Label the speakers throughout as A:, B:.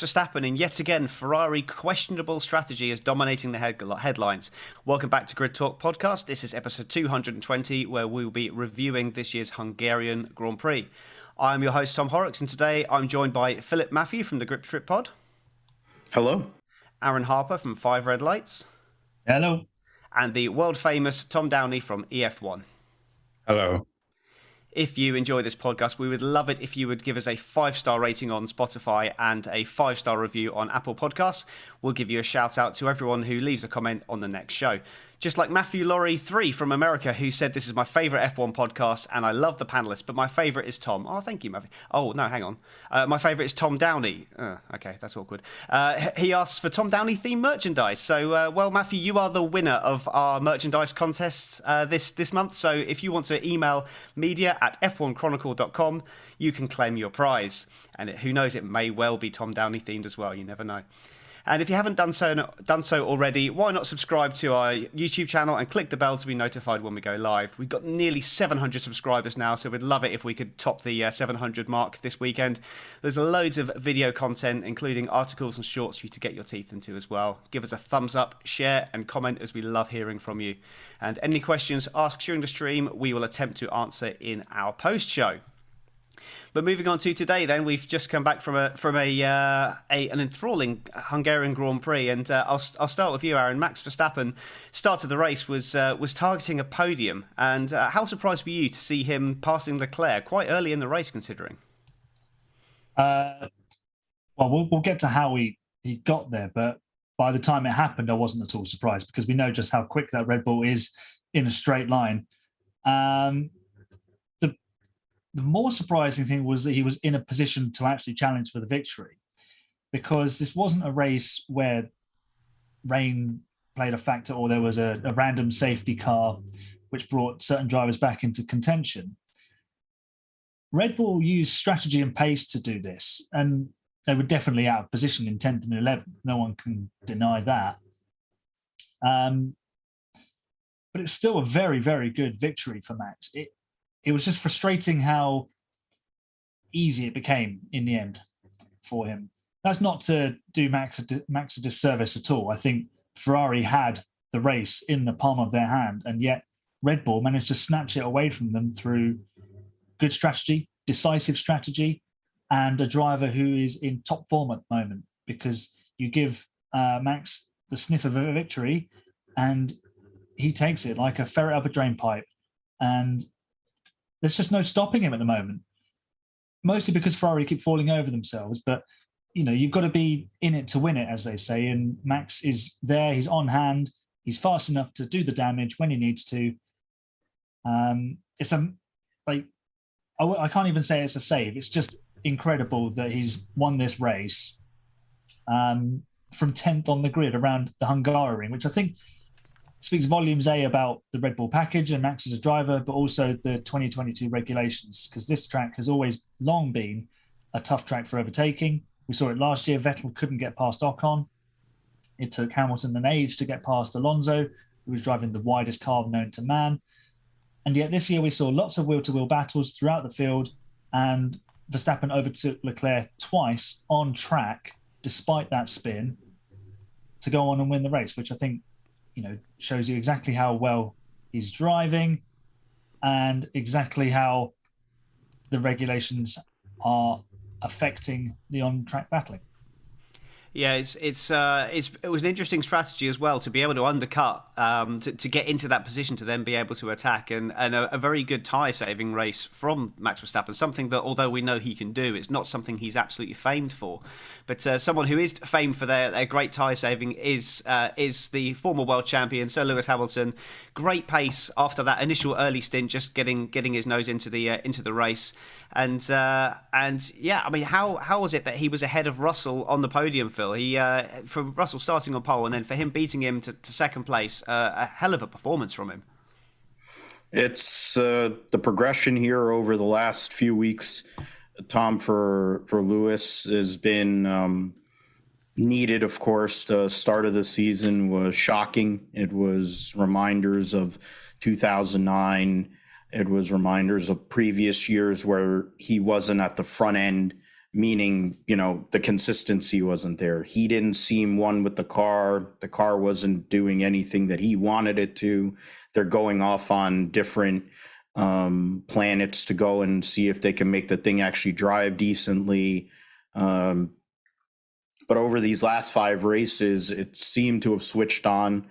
A: Verstappen, and yet again, Ferrari questionable strategy is dominating the headlines. Welcome back to Grid Talk Podcast. This is episode 220, where we will be reviewing this year's Hungarian Grand Prix. I'm your host, Tom Horrox, and today I'm joined by Mathew from the Grip Trip Pod.
B: Hello.
A: Aaron Harper from 5 Red Lights.
C: Hello.
A: And the world-famous Tom Downey from EF1.
D: Hello.
A: If you enjoy this podcast, we would love it if you would give us a 5-star rating on Spotify and a 5-star review on Apple Podcasts. We'll give you a shout out to everyone who leaves a comment on the next show. Just like Mathew Laurie 3 from America, who said, "This is my favourite F1 podcast and I love the panellists, but my favourite is Tom." Oh, thank you, Mathew. Oh, no, hang on. My favourite is Tom Downey. Okay, that's awkward. He asks for Tom Downey themed merchandise. So, well, Mathew, you are the winner of our merchandise contest this month. So if you want to email media@f1chronicle.com, you can claim your prize. And who knows, it may well be Tom Downey themed as well. You never know. And if you haven't done so already, why not subscribe to our YouTube channel and click the bell to be notified when we go live? We've got nearly 700 subscribers now, so we'd love it if we could top the 700 mark this weekend. There's loads of video content, including articles and shorts for you to get your teeth into as well. Give us a thumbs up, share and comment, as we love hearing from you. And any questions asked during the stream, we will attempt to answer in our post-show. But moving on to today, then, we've just come back from an enthralling Hungarian Grand Prix, and I'll start with you, Aaron. Max Verstappen started the race was targeting a podium, and how surprised were you to see him passing Leclerc quite early in the race, considering?
C: Well, we'll get to how he got there, but by the time it happened, I wasn't at all surprised because we know just how quick that Red Bull is in a straight line. The more surprising thing was that he was in a position to actually challenge for the victory, because this wasn't a race where rain played a factor or there was a random safety car which brought certain drivers back into contention. Red Bull used strategy and pace to do this, and they were definitely out of position in 10th and 11th. No one can deny that. But it's still a very, very good victory for Max. It was just frustrating how easy it became in the end for him. That's not to do Max a disservice at all. I think Ferrari had the race in the palm of their hand, and yet Red Bull managed to snatch it away from them through good strategy, decisive strategy, and a driver who is in top form at the moment, because you give Max the sniff of a victory and he takes it like a ferret up a drain pipe. And there's just no stopping him at the moment, mostly because Ferrari keep falling over themselves. But, you know, you've got to be in it to win it, as they say. And Max is there. He's on hand. He's fast enough to do the damage when he needs to. I can't even say it's a save. It's just incredible that he's won this race from 10th on the grid around the Hungarian, which I think speaks volumes, about the Red Bull package and Max as a driver, but also the 2022 regulations, because this track has always long been a tough track for overtaking. We saw it last year. Vettel couldn't get past Ocon. It took Hamilton an age to get past Alonso, who was driving the widest car known to man. And yet this year we saw lots of wheel-to-wheel battles throughout the field, and Verstappen overtook Leclerc twice on track, despite that spin, to go on and win the race, which I think, you know, shows you exactly how well he's driving and exactly how the regulations are affecting the on-track battling.
A: Yeah, it was an interesting strategy as well to be able to undercut, to get into that position to then be able to attack, and a very good tyre-saving race from Max Verstappen, something that, although we know he can do, it's not something he's absolutely famed for. But someone who is famed for their great tyre-saving is the former world champion, Sir Lewis Hamilton. Great pace after that initial early stint, just getting his nose into the race. And yeah, I mean, how was it that he was ahead of Russell on the podium, Phil? He from Russell starting on pole and then for him beating him to second place, a hell of a performance from him.
B: It's the progression here over the last few weeks, Tom, for Lewis has been needed. Of course, the start of the season was shocking. It was reminders of 2009. It was reminders of previous years where he wasn't at the front end meaning, the consistency wasn't there. He didn't seem one with the car. The car wasn't doing anything that he wanted it to. They're going off on different planets to go and see if they can make the thing actually drive decently. But over these last 5 races, it seemed to have switched on.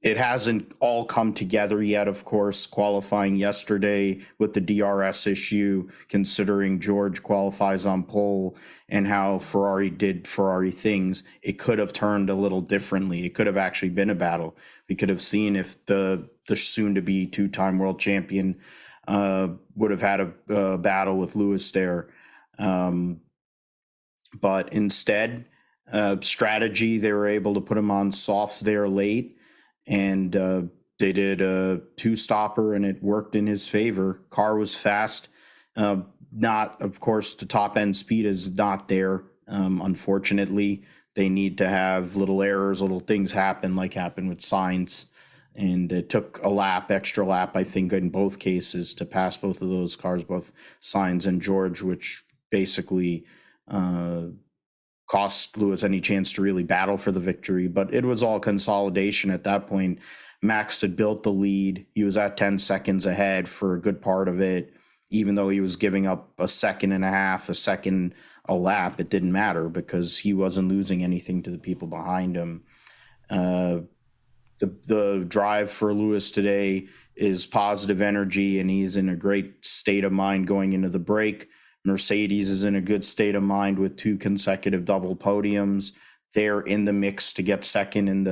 B: It hasn't all come together yet, of course, qualifying yesterday with the DRS issue, considering George qualifies on pole and how Ferrari did Ferrari things. It could have turned a little differently. It could have actually been a battle. We could have seen if the soon-to-be 2-time world champion would have had a battle with Lewis there. But instead, strategy, they were able to put him on softs there late. And they did a 2-stopper, and it worked in his favor. Car was fast. Not, of course, the top-end speed is not there. Unfortunately, they need to have little errors, little things happen, like happened with Sainz. And it took extra lap, I think, in both cases to pass both of those cars, both Sainz and George, which basically cost Lewis any chance to really battle for the victory. But it was all consolidation at that point. Max had built the lead. He was at 10 seconds ahead for a good part of it. Even though he was giving up a second and a half, a second a lap, it didn't matter because he wasn't losing anything to the people behind him. The drive for Lewis today is positive energy, and he's in a great state of mind going into the break. Mercedes is in a good state of mind with 2 consecutive double podiums. They're in the mix to get second in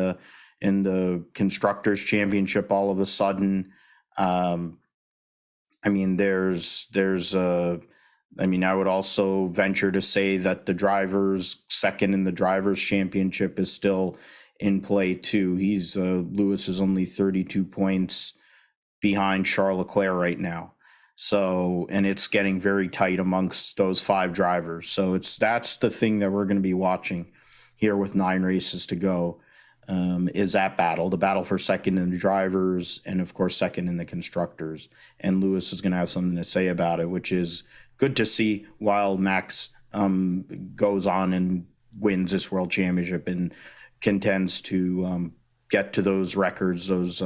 B: the Constructors' Championship all of a sudden. I would also venture to say that the drivers' second in the Drivers' Championship is still in play too. Lewis is only 32 points behind Charles Leclerc right now. So, and it's getting very tight amongst those 5 drivers. So that's the thing that we're going to be watching here with 9 races to go, is that battle, the battle for second in the drivers and, of course, second in the constructors. And Lewis is going to have something to say about it, which is good to see while Max goes on and wins this world championship and contends to get to those records, those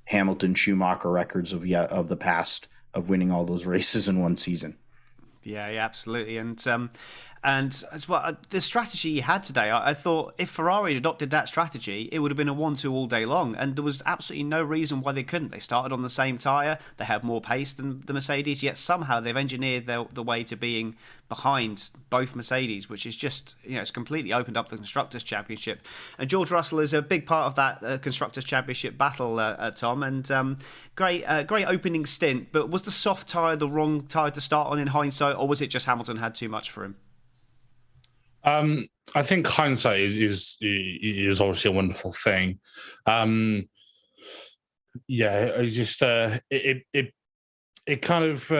B: Hamilton-Schumacher records of the past, of winning all those races in one season.
A: Yeah, absolutely. And as well, the strategy he had today, I thought if Ferrari had adopted that strategy, it would have been a 1-2 all day long. And there was absolutely no reason why they couldn't. They started on the same tyre. They had more pace than the Mercedes, yet somehow they've engineered the way to being behind both Mercedes, which is just, it's completely opened up the Constructors' Championship. And George Russell is a big part of that Constructors' Championship battle, Tom. And great opening stint. But was the soft tyre the wrong tyre to start on in hindsight, or was it just Hamilton had too much for him?
D: I think hindsight is obviously a wonderful thing. It's just it kind of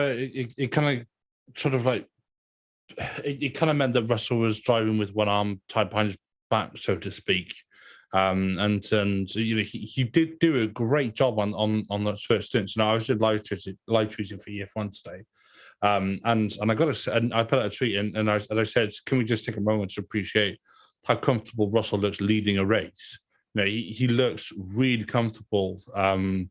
D: meant that Russell was driving with one arm tied behind his back, so to speak. And he did do a great job on those first stints. I was just live tweeting for EF1 today. And I got to, and I put out a tweet and I said, can we just take a moment to appreciate how comfortable Russell looks leading a race? He looks really comfortable, leading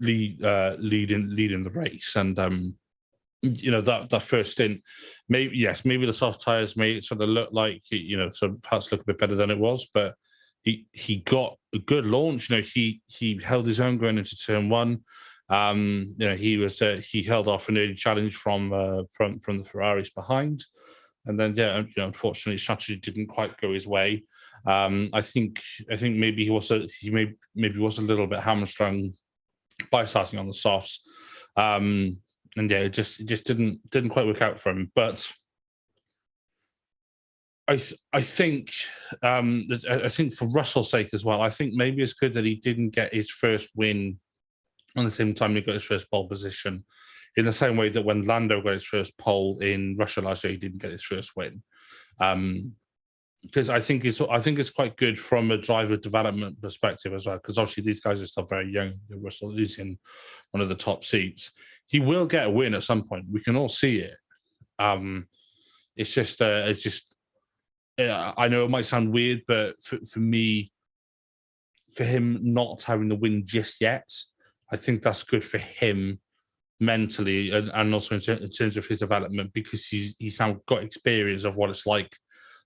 D: the race, and that first stint, maybe the soft tires may sort of look like perhaps look a bit better than it was, but he got a good launch. He held his own going into turn 1. He held off an early challenge from the Ferraris behind, and then unfortunately strategy didn't quite go his way. I think maybe he was a little bit hamstrung by starting on the softs, it just didn't quite work out for him. But I think for Russell's sake as well, I think maybe it's good that he didn't get his first win on the same time he got his first pole position, in the same way that when Lando got his first pole in Russia last year, he didn't get his first win. Because I think it's quite good from a driver development perspective as well. Because obviously these guys are still very young. Russell is in one of the top seats. he will get a win at some point. We can all see it. It's just I know it might sound weird, but for me, for him not having the win just yet, I think that's good for him mentally and also in terms of his development, because he's now got experience of what it's like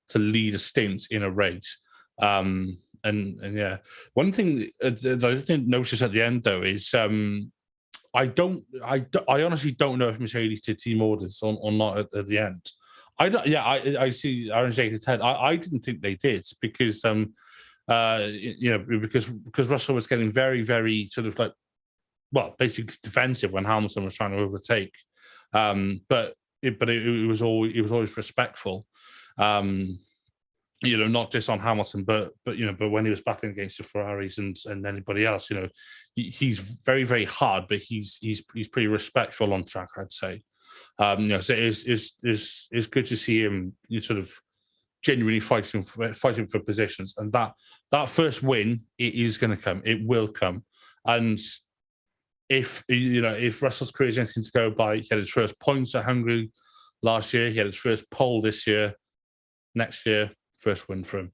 D: to lead a stint in a race. And yeah, one thing that I didn't notice at the end though is I honestly don't know if Mercedes did team orders or not at the end. I see Aaron shaking his head. I didn't think they did because because Russell was getting very, very sort of like, well, basically defensive when Hamilton was trying to overtake. But it was always respectful. Not just on Hamilton, but when he was battling against the Ferraris and anybody else, he's very, very hard, but he's pretty respectful on track, I'd say. So it's good to see him sort of genuinely fighting for positions, and that first win, it is going to come. It will come, and if Russell's career is anything to go by, he had his first points at Hungary last year. He had his first pole this year. Next year, first win for him.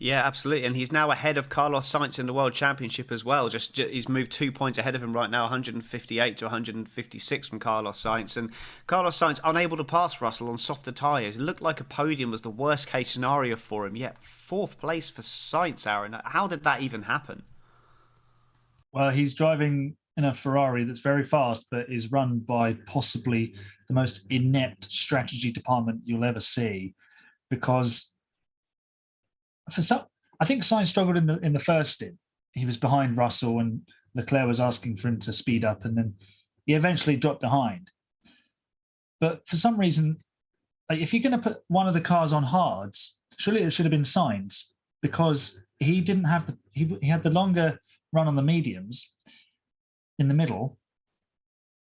A: Yeah, absolutely. And he's now ahead of Carlos Sainz in the World Championship as well. Just he's moved 2 points ahead of him right now, 158 to 156 from Carlos Sainz. And Carlos Sainz unable to pass Russell on softer tyres. It looked like a podium was the worst case scenario for him. Yet 4th place for Sainz, Aaron. How did that even happen?
C: Well, he's driving in a Ferrari that's very fast, but is run by possibly the most inept strategy department you'll ever see. Because I think Sainz struggled in the first stint. He was behind Russell, and Leclerc was asking for him to speed up, and then he eventually dropped behind. But for some reason, like, if you're going to put one of the cars on hards, surely it should have been Sainz, because he didn't have he had the longer run on the mediums in the middle,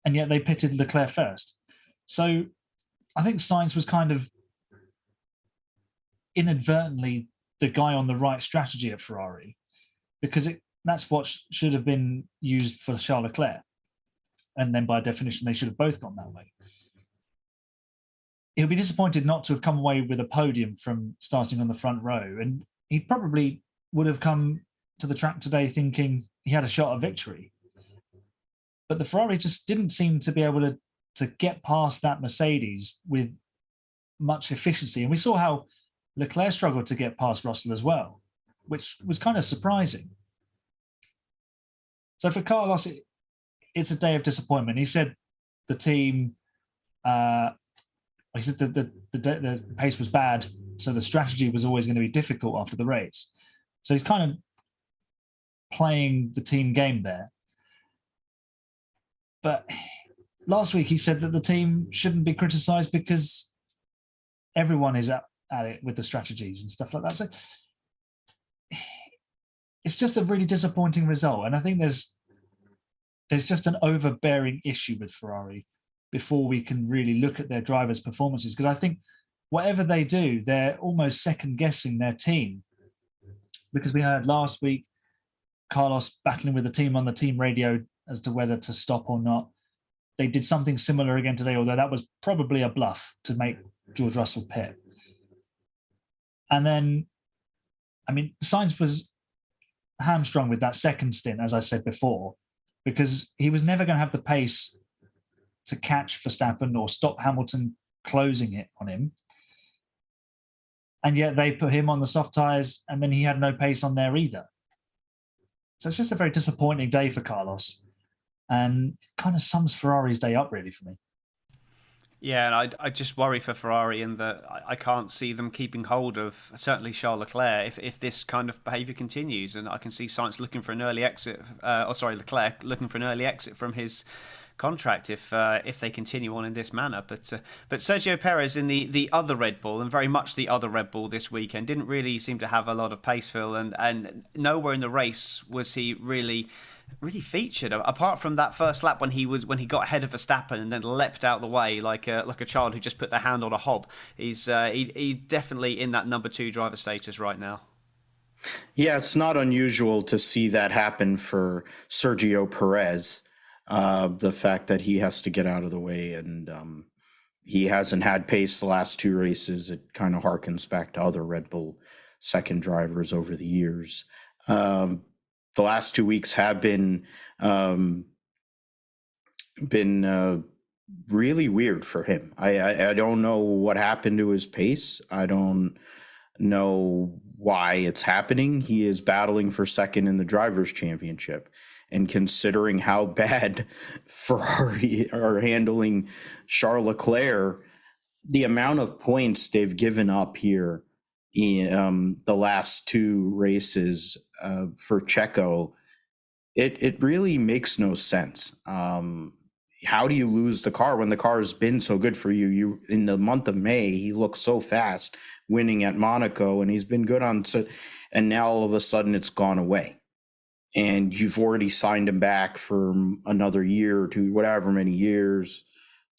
C: and yet they pitted Leclerc first. So I think Sainz was kind of inadvertently the guy on the right strategy at Ferrari, because that's what should have been used for Charles Leclerc. And then by definition, they should have both gone that way. He'll be disappointed not to have come away with a podium from starting on the front row. And he probably would have come to the track today thinking he had a shot at victory. But the Ferrari just didn't seem to be able to get past that Mercedes with much efficiency. And we saw how Leclerc struggled to get past Russell as well, which was kind of surprising. So for Carlos, it's a day of disappointment. He said the team, he said the pace was bad, so the strategy was always going to be difficult after the race. So he's kind of playing the team game there. But last week he said that the team shouldn't be criticised because everyone is at it with the strategies and stuff like that. So it's just a really disappointing result. And I think there's just an overbearing issue with Ferrari before we can really look at their drivers' performances. Because I think whatever they do, they're almost second guessing their team. Because we heard last week Carlos battling with the team on the team radio as to whether to stop or not. They did something similar again today, although that was probably a bluff to make George Russell pit. And then, I mean, Sainz was hamstrung with that second stint, as I said before, because he was never going to have the pace to catch Verstappen or stop Hamilton closing it on him. And yet they put him on the soft tyres, and then he had no pace on there either. So it's just a very disappointing day for Carlos. And it kind of sums Ferrari's day up, really, for me.
A: Yeah, and I just worry for Ferrari in that I can't see them keeping hold of certainly Charles Leclerc if this kind of behaviour continues, and I can see Sainz looking for an early exit. Leclerc looking for an early exit from his contract if they continue on in this manner. But Sergio Perez in the other Red Bull, and very much the other Red Bull this weekend, didn't really seem to have a lot of pace, Phil, and nowhere in the race was he really featured, apart from that first lap when he got ahead of Verstappen and then leapt out the way like a child who just put their hand on a hob. He's definitely in that number 2 driver status right now.
B: Yeah, it's not unusual to see that happen for Sergio Perez. The fact that he has to get out of the way, and he hasn't had pace the last two races. It kind of harkens back to other Red Bull second drivers over the years. The last 2 weeks have been really weird for him. I don't know what happened to his pace. I don't know why it's happening. He is battling for second in the Drivers' Championship. And considering how bad Ferrari are handling Charles Leclerc, the amount of points they've given up here in the last two races for Checo, it really makes no sense. How do you lose the car when the car has been so good for you? You in the month of May, he looked so fast, winning at Monaco, and he's been good on. And now all of a sudden, it's gone away, and you've already signed him back for another year or two, whatever many years,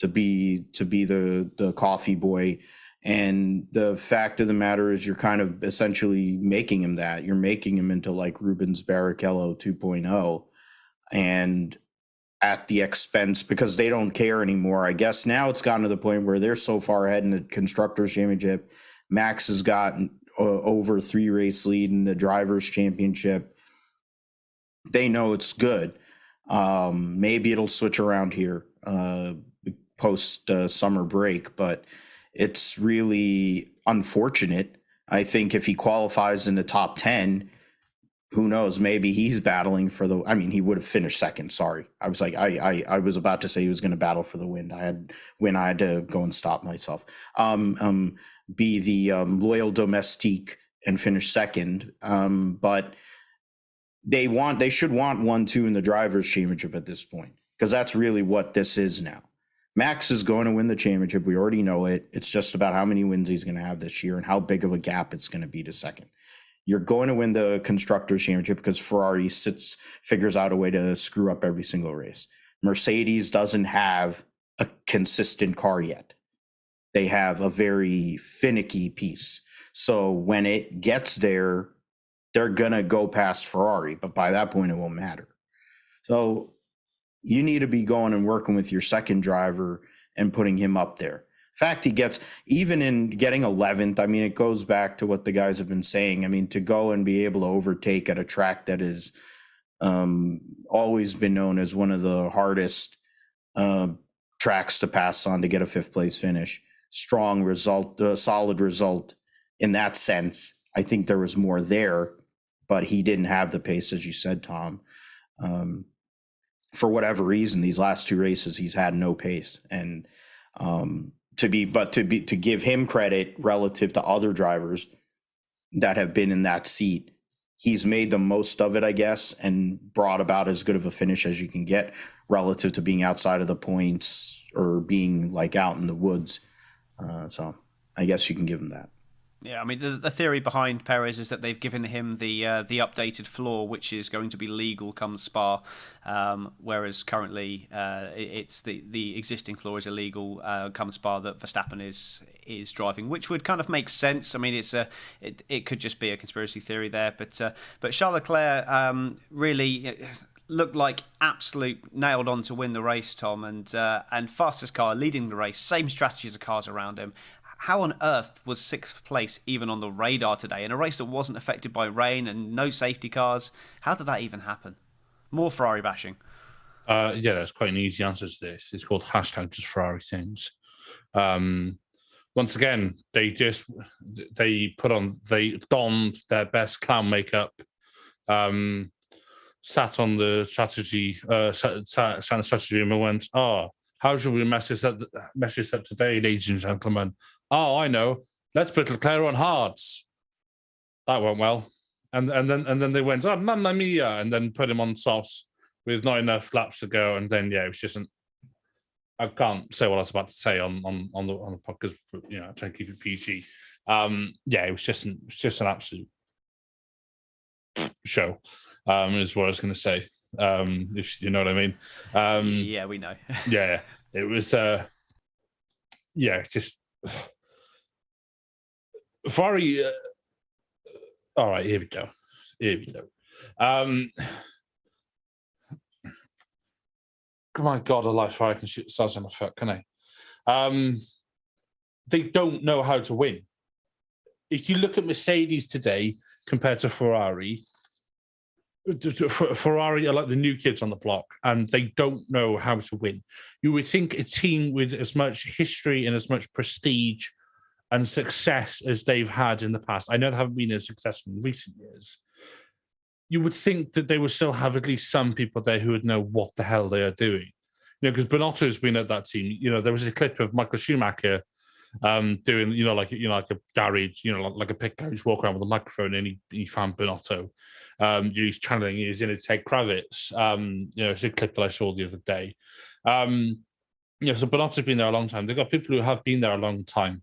B: to be the coffee boy. And the fact of the matter is, you're kind of essentially making him that. You're making him into like Rubens Barrichello 2.0, and at the expense, because they don't care anymore. I guess now it's gotten to the point where they're so far ahead in the Constructors' Championship. Max has gotten over 3 race lead in the Drivers' Championship. They know it's good. Maybe it'll switch around here post summer break, but it's really unfortunate. I think if he qualifies in the top 10, who knows? Maybe he's battling for the. I mean, he would have finished second. Sorry, I was like, I was about to say he was going to battle for the win. I had to go and stop myself. Be the loyal domestique and finish second. But they should want 1-2 in the Drivers' Championship at this point, because that's really what this is now. Max is going to win the championship. We already know it. It's just about how many wins he's going to have this year and how big of a gap it's going to be to second. You're going to win the Constructors' Championship because Ferrari figures out a way to screw up every single race. Mercedes doesn't have a consistent car yet. They have a very finicky piece. So when it gets there, they're going to go past Ferrari, but by that point, it won't matter. So you need to be going and working with your second driver and putting him up there. Fact, he gets, even in getting 11th, I mean, it goes back to what the guys have been saying. I mean, to go and be able to overtake at a track that is always been known as one of the hardest tracks to pass on to get a 5th place finish. Strong result, solid result in that sense. I think there was more there, but he didn't have the pace, as you said, Tom. For whatever reason, these last 2 races, he's had no pace. And to give him credit relative to other drivers that have been in that seat, he's made the most of it, I guess, and brought about as good of a finish as you can get relative to being outside of the points or being like out in the woods. So I guess you can give him that.
A: Yeah, I mean, the theory behind Perez is that they've given him the updated floor, which is going to be legal come Spa, whereas currently it's the existing floor is illegal come Spa that Verstappen is driving, which would kind of make sense. I mean, it could just be a conspiracy theory there, but Charles Leclerc really looked like absolute nailed on to win the race, Tom, and fastest car leading the race, same strategy as the cars around him. How on earth was 6th place even on the radar today in a race that wasn't affected by rain and no safety cars? How did that even happen? More Ferrari bashing.
D: Yeah, that's quite an easy answer to this. It's called #just Ferrari things. Once again, they donned their best clown makeup, sat on the strategy room and went, how should we mess this up today, ladies and gentlemen? Oh, I know. Let's put Leclerc on hards. That went well. And then they went, mamma mia, and then put him on softs with not enough laps to go. And then, yeah, it was just I can't say what I was about to say on the podcast, but, you know, I try to keep it PG. Yeah, it was just an absolute show, is what I was going to say. If you know what I mean.
A: Yeah, we know.
D: Yeah, it was. Just Ferrari. All right, here we go. My God, a life where I can shoot stars in my foot, can I? They don't know how to win. If you look at Mercedes today compared to Ferrari, Ferrari are like the new kids on the block, and they don't know how to win. You would think a team with as much history and as much prestige and success as they've had in the past, I know they haven't been as successful in recent years, you would think that they would still have at least some people there who would know what the hell they are doing. Because Binotto's been at that team. There was a clip of Michael Schumacher doing, like a garage, like a pit garage, walk around with a microphone, and he found Binotto. He's channeling his inner Ted Kravitz. It's a clip that I saw the other day. So Binotto's been there a long time. They've got people who have been there a long time.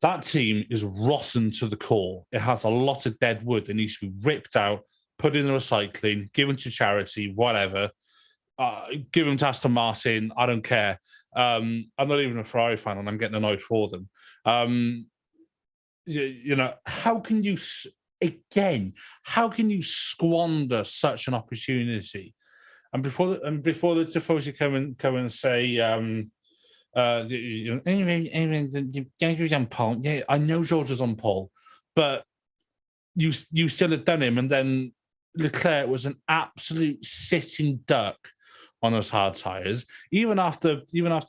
D: That team is rotten to the core. It has a lot of dead wood that needs to be ripped out, put in the recycling, given to charity, whatever. Give them to Aston Martin. I don't care. I'm not even a Ferrari fan, and I'm getting annoyed for them. How can you squander such an opportunity? And before the Tifosi come and say, George on pole. Yeah, I know George was on pole, but you still had done him, and then Leclerc was an absolute sitting duck on those hard tires. Even after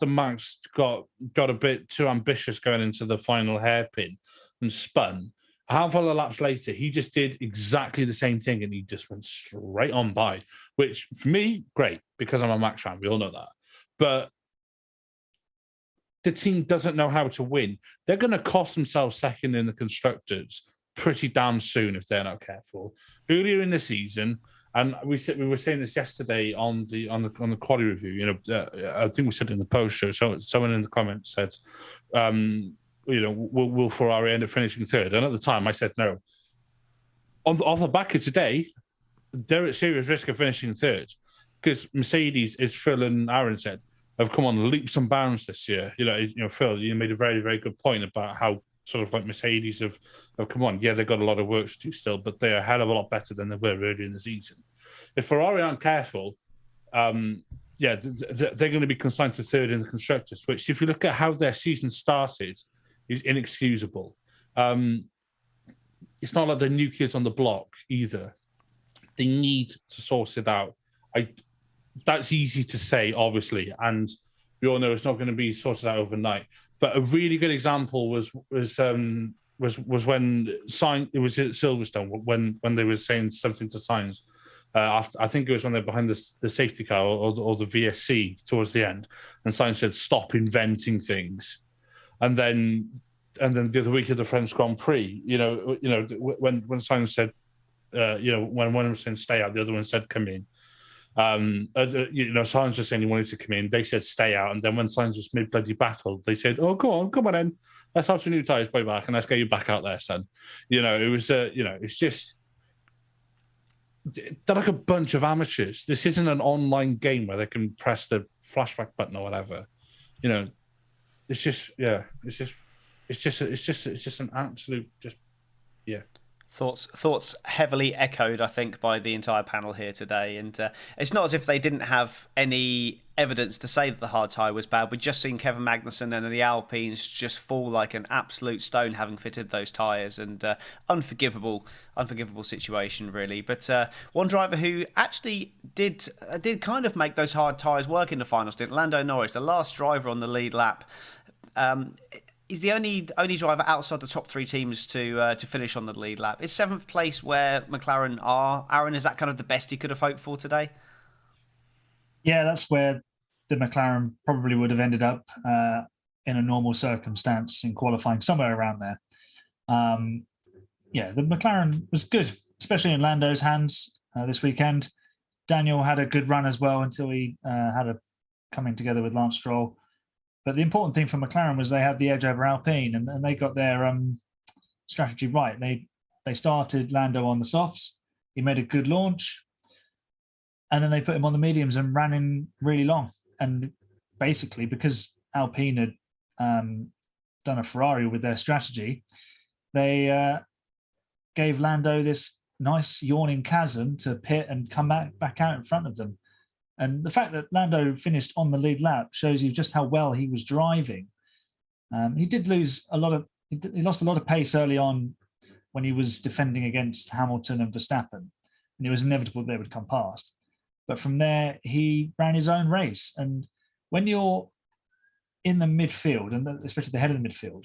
D: Max got a bit too ambitious going into the final hairpin and spun, a handful of laps later, he just did exactly the same thing, and he just went straight on by, which for me, great, because I'm a Max fan. We all know that. But the team doesn't know how to win. They're going to cost themselves second in the constructors pretty damn soon if they're not careful. Earlier in the season, and we were saying this yesterday on the quality review. I think we said it in the post show. So someone in the comments said, will Ferrari end up finishing third? And at the time, I said no. Off the back of today, they're at serious risk of finishing third because Mercedes, as Phil and Aaron said, have come on leaps and bounds this year. Phil, you made a very, very good point about how sort of like Mercedes have come on. Yeah, they've got a lot of work to do still, but they're a hell of a lot better than they were earlier in the season. If Ferrari aren't careful, they're going to be consigned to third in the constructors, which, if you look at how their season started, is inexcusable. It's not like they're new kids on the block either. They need to source it out. That's easy to say, obviously, and we all know it's not going to be sorted out overnight. But a really good example was when Sainz, it was at Silverstone when they were saying something to Sainz. I think it was when they're behind the safety car or the VSC towards the end, and Sainz said, "Stop inventing things." And then the other week at the French Grand Prix, when Sainz said, when one was saying stay out, the other one said come in. Sainz was saying he wanted to come in. They said stay out, and then when Sainz was mid bloody battle, they said, "Oh, come on in. Let's have some new tires way back, and let's get you back out there, son." It was it's just they're like a bunch of amateurs. This isn't an online game where they can press the flashback button or whatever. It's just an absolute
A: Thoughts heavily echoed, I think, by the entire panel here today. And it's not as if they didn't have any evidence to say that the hard tyre was bad. We've just seen Kevin Magnussen and the Alpines just fall like an absolute stone having fitted those tyres. And unforgivable situation, really. But one driver who actually did kind of make those hard tyres work in the final stint, Lando Norris, the last driver on the lead lap. He's the only driver outside the top three teams to finish on the lead lap. Is seventh place where McLaren are? Aaron, is that kind of the best he could have hoped for today?
C: Yeah, that's where the McLaren probably would have ended up in a normal circumstance in qualifying, somewhere around there. The McLaren was good, especially in Lando's hands this weekend. Daniel had a good run as well until he had a coming together with Lance Stroll. But the important thing for McLaren was they had the edge over Alpine, and they got their strategy right. They started Lando on the softs. He made a good launch, and then they put him on the mediums and ran in really long. And basically, because Alpine had done a Ferrari with their strategy, they gave Lando this nice yawning chasm to pit and come back out in front of them. And the fact that Lando finished on the lead lap shows you just how well he was driving. He did lose he lost a lot of pace early on when he was defending against Hamilton and Verstappen, and it was inevitable they would come past. But from there, he ran his own race. And when you're in the midfield, and especially the head of the midfield,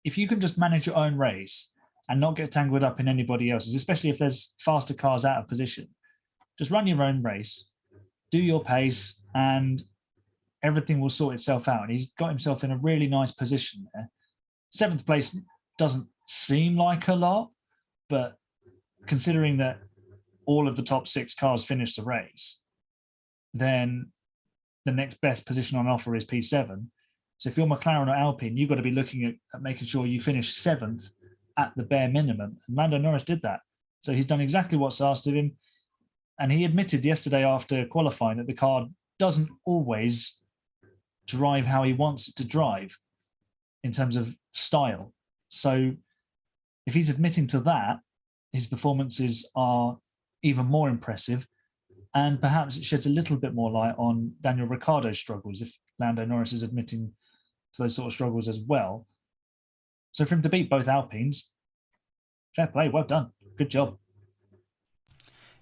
C: if you can just manage your own race and not get tangled up in anybody else's, especially if there's faster cars out of position, just run your own race, do your pace, and everything will sort itself out. And he's got himself in a really nice position there. 7th place doesn't seem like a lot, but considering that all of the top 6 cars finished the race, then the next best position on offer is P7. So if you're McLaren or Alpine, you've got to be looking at making sure you finish 7th at the bare minimum. And Lando Norris did that. So he's done exactly what's asked of him. And he admitted yesterday after qualifying that the car doesn't always drive how he wants it to drive in terms of style. So if he's admitting to that, his performances are even more impressive. And perhaps it sheds a little bit more light on Daniel Ricciardo's struggles if Lando Norris is admitting to those sort of struggles as well. So for him to beat both Alpines, fair play, well done, good job.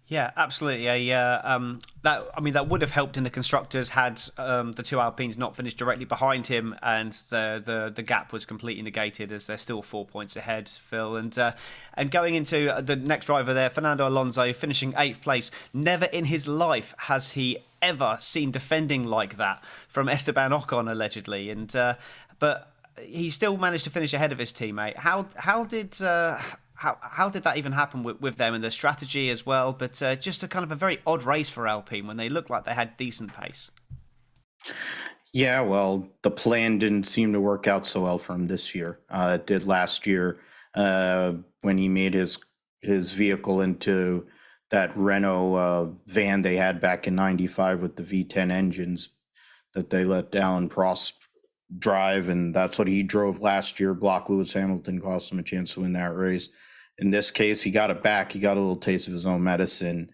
A: Yeah, absolutely. That would have helped in the constructors had the 2 Alpines not finished directly behind him, and the gap was completely negated as they're still 4 points ahead, Phil. And going into the next driver there, Fernando Alonso, finishing 8th place. Never in his life has he ever seen defending like that from Esteban Ocon, allegedly. But he still managed to finish ahead of his teammate. How did that even happen with them and their strategy as well? But just a kind of a very odd race for Alpine when they looked like they had decent pace.
B: Yeah, well, the plan didn't seem to work out so well for him this year. It did last year when he made his vehicle into that Renault van they had back in '95 with the V10 engines that they let Alan Prost drive, and that's what he drove last year. Block Lewis Hamilton, cost him a chance to win that race. In this case, he got it back. He got a little taste of his own medicine.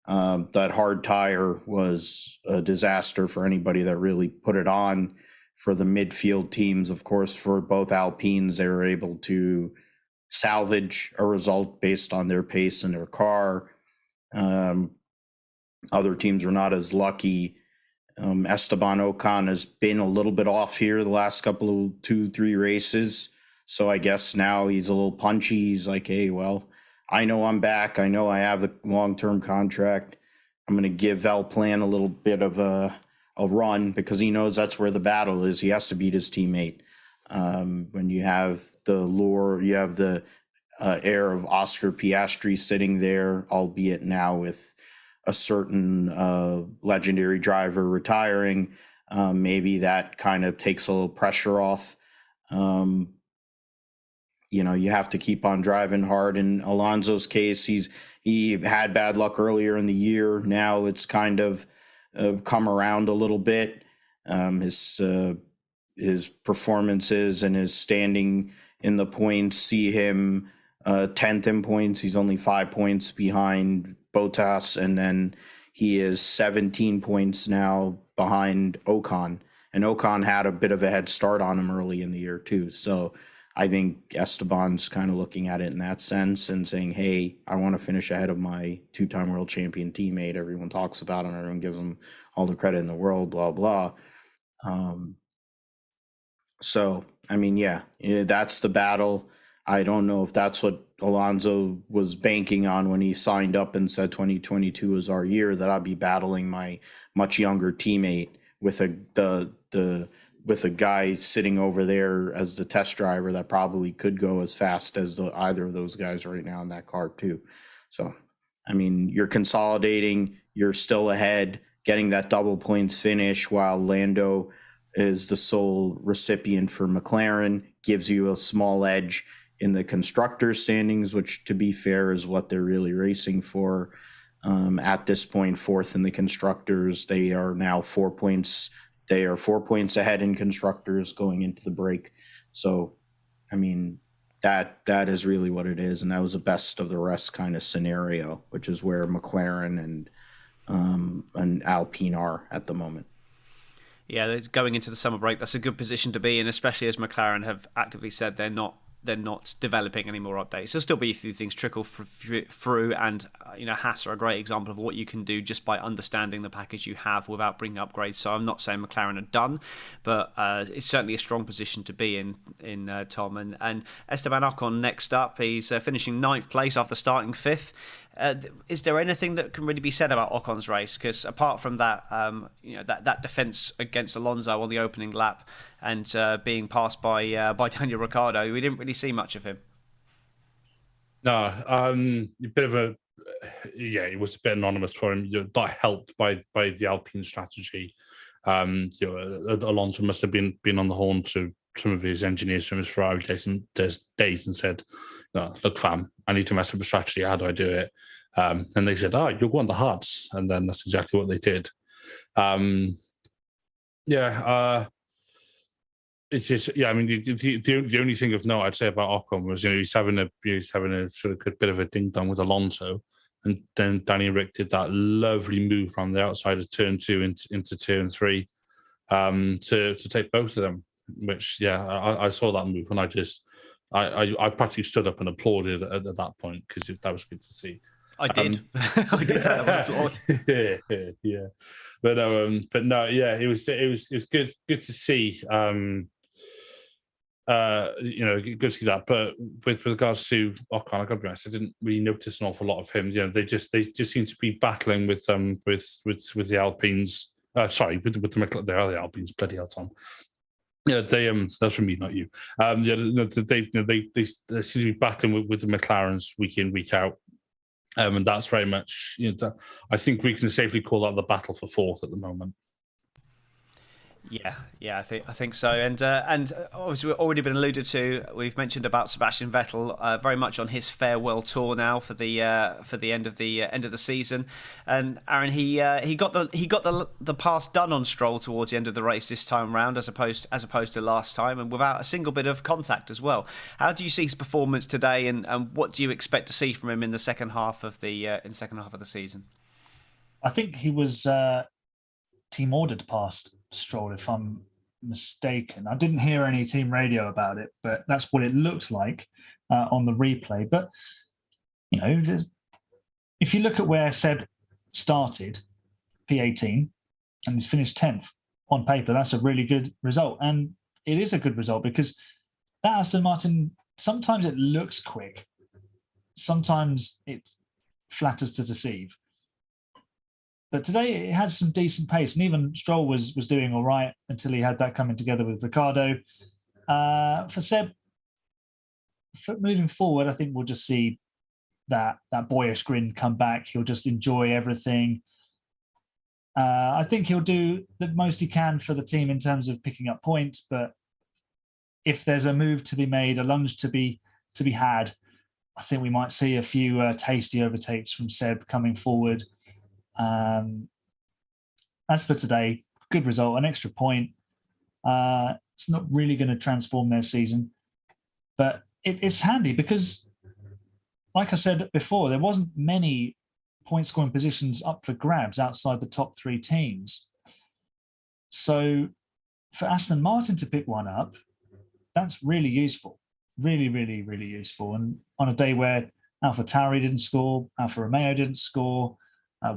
B: That hard tire was a disaster for anybody that really put it on. For the midfield teams, of course, for both Alpines, they were able to salvage a result based on their pace and their car. Other teams were not as lucky. Esteban Ocon has been a little bit off here the last couple of 2-3 races. So I guess now he's a little punchy. He's like, hey, well, I know I'm back. I know I have the long-term contract. I'm going to give Alpine a little bit of a run because he knows that's where the battle is. He has to beat his teammate. When you have the lure, you have the air of Oscar Piastri sitting there, albeit now with a certain legendary driver retiring. Maybe that kind of takes a little pressure off. You have to keep on driving hard. In Alonso's case, he had bad luck earlier in the year. Now it's kind of come around a little bit. His performances and his standing in the points see him 10th in points. He's only 5 points behind Bottas, and then he is 17 points now behind Ocon. And Ocon had a bit of a head start on him early in the year too. So I think Esteban's kind of looking at it in that sense and saying, hey, I want to finish ahead of my 2-time world champion teammate. Everyone talks about him. Everyone gives him all the credit in the world, blah, blah. So, I mean, yeah, that's the battle. I don't know if that's what Alonso was banking on when he signed up and said 2022 is our year, that I'll be battling my much younger teammate with a guy sitting over there as the test driver that probably could go as fast as either of those guys right now in that car too. So, I mean, you're consolidating, you're still ahead, getting that double points finish while Lando is the sole recipient for McLaren, gives you a small edge in the constructor standings, which, to be fair, is what they're really racing for. At this point, 4th in the constructors. They are now 4 points. They are 4 points ahead in constructors going into the break. So, I mean, That is really what it is, and that was a best of the rest kind of scenario, which is where McLaren and Alpine are at the moment.
A: Yeah, going into the summer break, that's a good position to be in, especially as McLaren have actively said they're not developing any more updates. There'll still be a few things trickle through, and Haas are a great example of what you can do just by understanding the package you have without bringing upgrades. So I'm not saying McLaren are done, but it's certainly a strong position to be in Tom. And Esteban Ocon next up. He's finishing 9th place after starting 5th. Is there anything that can really be said about Ocon's race? Because apart from that, that defence against Alonso on the opening lap and being passed by Daniel Ricciardo, we didn't really see much of him.
D: No, a bit of a it was a bit anonymous for him. That helped by the Alpine strategy. Alonso must have been on the horn to some of his engineers from his Ferrari days and said, "No, look, fam, I need to mess up the strategy. How do I do it?" And they said, "You'll go on the hards," and then that's exactly what they did. It's just, I mean, the only thing of note I'd say about Ocon was, he's having a sort of good bit of a ding dong with Alonso, and then Danny Rick did that lovely move from the outside of turn 2 into turn 3 to take both of them. Which, I saw that move, and I practically stood up and applauded at that point because that was good to see.
A: I did. I did say that applaud.
D: Yeah. But no, it was good to see. Good to see that. But with regards to Ocon, I got to be honest, I didn't really notice an awful lot of him. They just seem to be battling with the Alpines. Sorry, with the McLaren. They are the Alpines. Bloody hell, Tom. Yeah, that's from me, not you. They seem to be battling with the McLarens week in, week out. And that's very much, I think we can safely call that the battle for 4th at the moment.
A: Yeah, I think so, and obviously we've already been alluded to. We've mentioned about Sebastian Vettel, very much on his farewell tour now for the end of the season. And Aaron, he got the pass done on Stroll towards the end of the race this time round, as opposed to last time, and without a single bit of contact as well. How do you see his performance today, and what do you expect to see from him in the second half of the season?
C: I think he was team ordered past Stroll, if I'm mistaken. I didn't hear any team radio about it, but that's what it looked like on the replay. But if you look at where Seb started, P18, and he's finished 10th on paper, that's a really good result. And it is a good result because that Aston Martin, sometimes it looks quick, sometimes it flatters to deceive. But today it had some decent pace, and even Stroll was doing all right until he had that coming together with Ricciardo. For Seb, moving forward, I think we'll just see that boyish grin come back. He'll just enjoy everything. I think he'll do the most he can for the team in terms of picking up points. But if there's a move to be made, a lunge to be had, I think we might see a few tasty overtakes from Seb coming forward. As for today, good result, an extra point. It's not really going to transform their season, but it's handy because, like I said before, there wasn't many point-scoring positions up for grabs outside the top 3 teams. So for Aston Martin to pick one up, that's really useful. Really, really, really useful. And on a day where AlphaTauri didn't score, Alfa Romeo didn't score,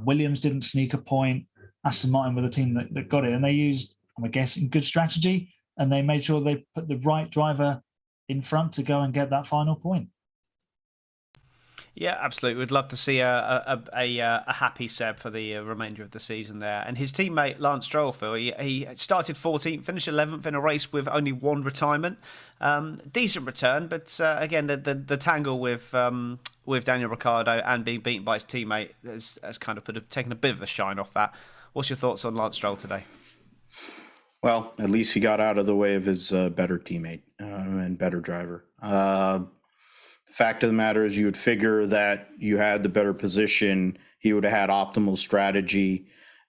C: Williams didn't sneak a point, Aston Martin were the team that got it. And they used, I'm guessing, good strategy, and they made sure they put the right driver in front to go and get that final point.
A: Yeah, absolutely. We'd love to see a happy Seb for the remainder of the season there. And his teammate Lance Stroll, Phil, he started 14th, finished 11th in a race with only 1 retirement. Decent return, but again, the tangle with Daniel Ricciardo and being beaten by his teammate has kind of taken a bit of the shine off that. What's your thoughts on Lance Stroll today?
B: Well, at least he got out of the way of his better teammate and better driver. Fact of the matter is, you would figure that you had the better position, he would have had optimal strategy,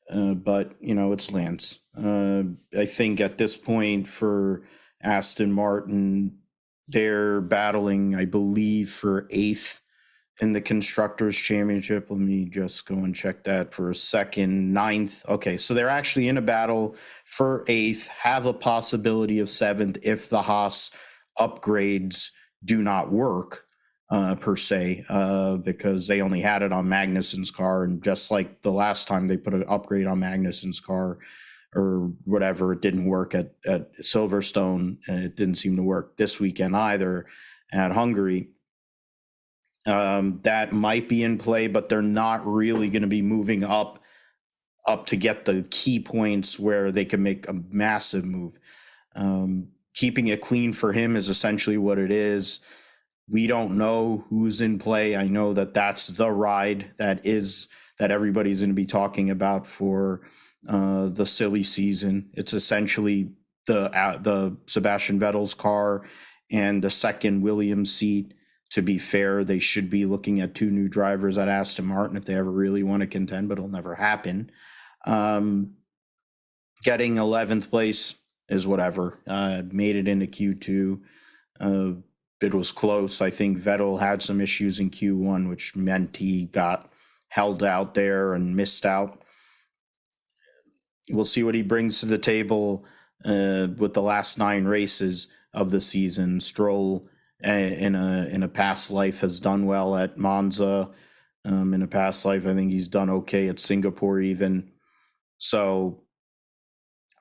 B: but it's Lance. I think at this point for Aston Martin, They're battling, I believe, for 8th in the Constructors' Championship. Let me just go and check that for a second. 9th. Okay, so they're actually in a battle for 8th, have a possibility of 7th if the Haas upgrades do not work, per se, because they only had it on Magnussen's car. And just like the last time they put an upgrade on Magnussen's car or whatever, it didn't work at Silverstone, and it didn't seem to work this weekend either at Hungary. That might be in play, but they're not really going to be moving up to get the key points where they can make a massive move. Keeping it clean for him is essentially what it is. We don't know who's in play. I know that that's the ride that everybody's going to be talking about for the silly season. It's essentially the Sebastian Vettel's car and the second Williams seat. To be fair, they should be looking at 2 new drivers at Aston Martin if they ever really want to contend, but it'll never happen. Getting 11th place is whatever. Made it into Q2. It was close. I think Vettel had some issues in Q1, which meant he got held out there and missed out. We'll see what he brings to the table with the last 9 races of the season. Stroll in a past life has done well at Monza. In a past life, I think he's done okay at Singapore even. So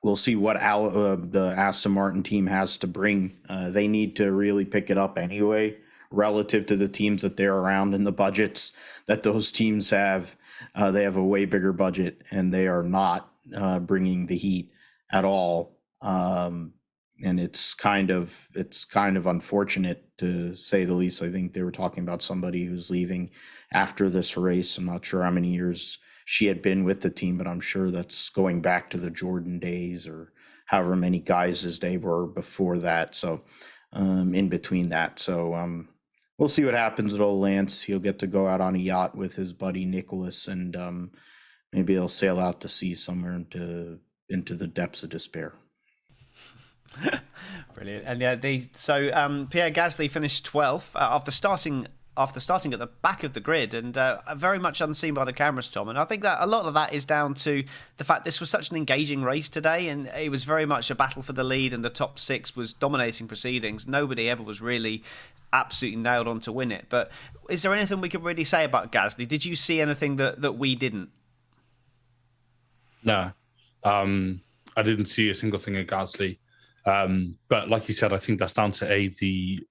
B: we'll see what the Aston Martin team has to bring. They need to really pick it up anyway, relative to the teams that they're around and the budgets that those teams have. They have a way bigger budget, and they are not bringing the heat at all. And it's kind of unfortunate, to say the least. I think they were talking about somebody who's leaving after this race. I'm not sure how many years she had been with the team, but I'm sure that's going back to the Jordan days or however many guys as they were before that. So in between that. So we'll see what happens with old Lance. He'll get to go out on a yacht with his buddy Nicholas, and maybe they'll sail out to sea somewhere into the depths of despair.
A: Brilliant. And yeah, Pierre Gasly finished 12th after starting at the back of the grid, and very much unseen by the cameras, Tom. And I think that a lot of that is down to the fact this was such an engaging race today, and it was very much a battle for the lead, and the top 6 was dominating proceedings. Nobody ever was really absolutely nailed on to win it. But is there anything we could really say about Gasly? Did you see anything that we didn't?
D: No. I didn't see a single thing at Gasly. But like you said, I think that's down to the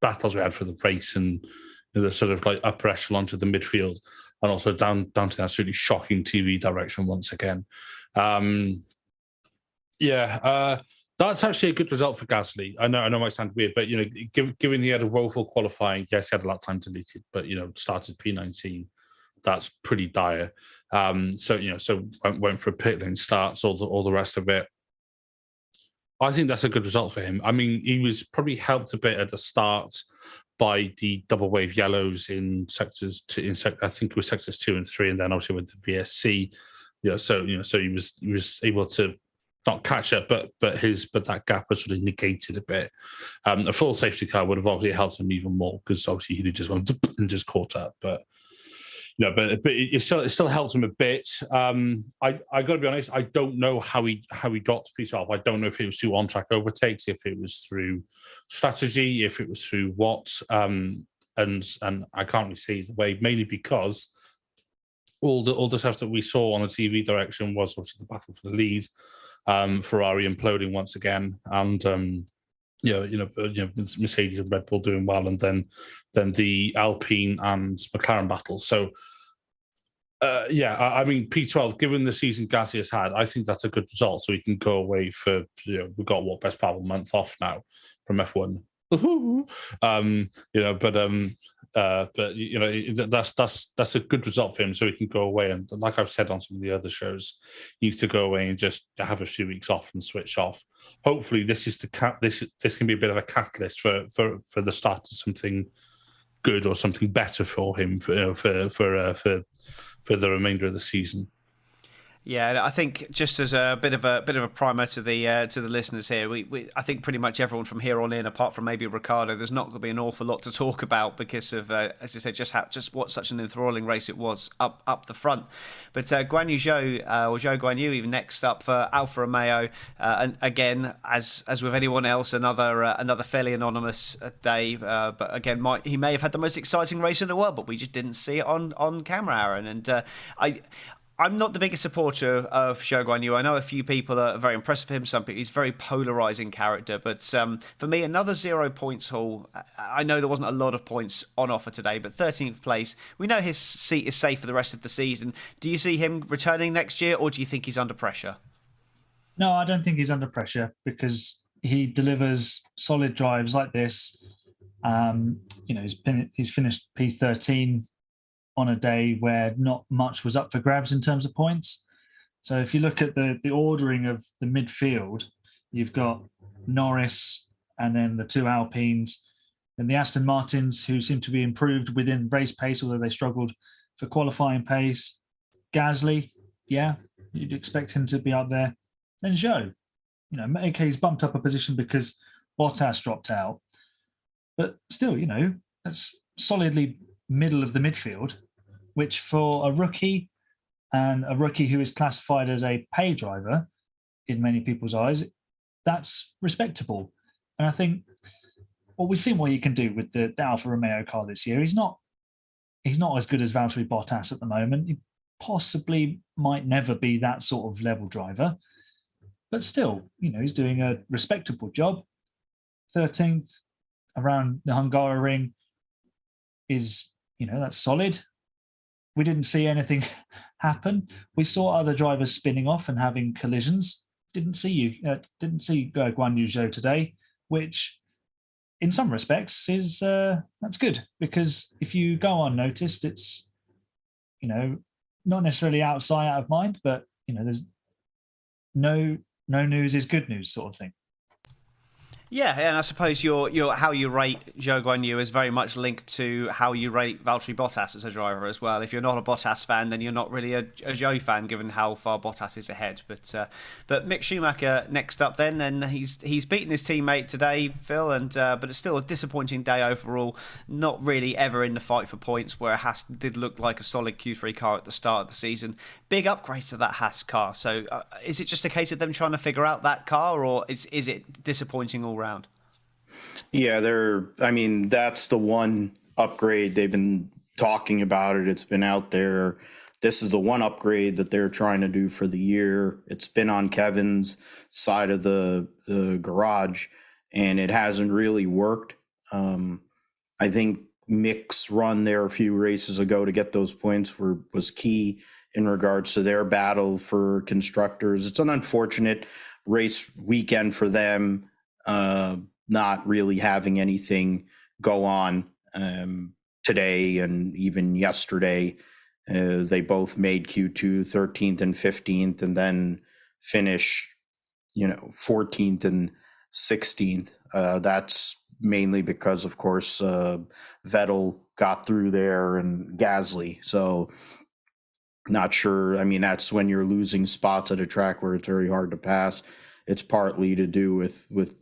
D: battles we had for the race, and the sort of like upper echelon to the midfield, and also down to the absolutely shocking TV direction once again. That's actually a good result for Gasly. I know it might sound weird, but given he had a woeful qualifying, yes, he had a lot of time deleted, but started P19. That's pretty dire. So went for pit lane starts, all the rest of it. I think that's a good result for him. I mean, he was probably helped a bit at the start by the double wave yellows in sectors 2, I think it was sectors 2 and 3, and then obviously with the VSC. So he was able to not catch up, but that gap was sort of negated a bit. A full safety car would have obviously helped him even more, because obviously he'd just gone and just caught up. But but it still helps him a bit. I got to be honest, I don't know how he got to P12. I don't know if it was through on-track overtakes, if it was through strategy, if it was through what. And I can't really see the way, mainly because all the stuff that we saw on the TV direction was obviously the battle for the lead, Ferrari imploding once again, and Mercedes and Red Bull doing well, and then the Alpine and McLaren battles. So, I mean, P12, given the season Gasly has had, I think that's a good result. So he can go away for, we've got best part of a month off now from F1. That's a good result for him. So he can go away, and like I've said on some of the other shows, he needs to go away and just have a few weeks off and switch off. Hopefully, this can be a bit of a catalyst for the start of something good or something better for him for the remainder of the season.
A: Yeah, I think just as a bit of a primer to the listeners here, I think pretty much everyone from here on in, apart from maybe Ricciardo, there's not going to be an awful lot to talk about because of, as I said, just what such an enthralling race it was up the front. But Guan Yu Zhou, or Zhou Guan Yu, even next up for Alfa Romeo, and again, as with anyone else, another fairly anonymous day. But again, he may have had the most exciting race in the world, but we just didn't see it on camera, Aaron. And I'm not the biggest supporter of Zhou Guan Yu. I know a few people are very impressed with him. Some people, he's a very polarising character. But for me, another 0 points haul. I know there wasn't a lot of points on offer today, but 13th place. We know his seat is safe for the rest of the season. Do you see him returning next year, or do you think he's under pressure?
C: No, I don't think he's under pressure because he delivers solid drives like this. He's finished P13 on a day where not much was up for grabs in terms of points. So if you look at the ordering of the midfield, you've got Norris and then the two Alpines, and the Aston Martins, who seem to be improved within race pace, although they struggled for qualifying pace. Gasly, yeah, you'd expect him to be up there. Then Zhou, okay, he's bumped up a position because Bottas dropped out. But still, that's solidly middle of the midfield, which for a rookie, and a rookie who is classified as a pay driver in many people's eyes, that's respectable. And I think, we've seen what he can do with the Alfa Romeo car this year. He's not as good as Valtteri Bottas at the moment. He possibly might never be that sort of level driver. But still, he's doing a respectable job. 13th around the Hungarian is, that's solid. We didn't see anything happen. We saw other drivers spinning off and having collisions. Didn't see Guan Yu Zhou today, which in some respects is that's good, because if you go unnoticed, it's not necessarily out of mind, but there's no news is good news sort of thing.
A: Yeah, and I suppose your how you rate Zhou Guan Yu is very much linked to how you rate Valtteri Bottas as a driver as well. If you're not a Bottas fan, then you're not really a Zhou fan, given how far Bottas is ahead. But Mick Schumacher next up then, and he's beaten his teammate today, Phil, and but it's still a disappointing day overall. Not really ever in the fight for points, where Haas did look like a solid Q3 car at the start of the season. Big upgrade to that Haas car. So is it just a case of them trying to figure out that car, or is it disappointing all round?
B: Yeah, that's the one upgrade they've been talking about. It's been out there. This is the one upgrade that they're trying to do for the year. It's been on Kevin's side of the garage, and it hasn't really worked. I think Mick's run there a few races ago to get those points was key in regards to their battle for constructors. It's an unfortunate race weekend for them, not really having anything go on today and even yesterday. They both made Q2 13th and 15th, and then finish 14th and 16th. That's mainly because, of course, Vettel got through there and Gasly. So not sure. That's when you're losing spots at a track where it's very hard to pass. It's partly to do with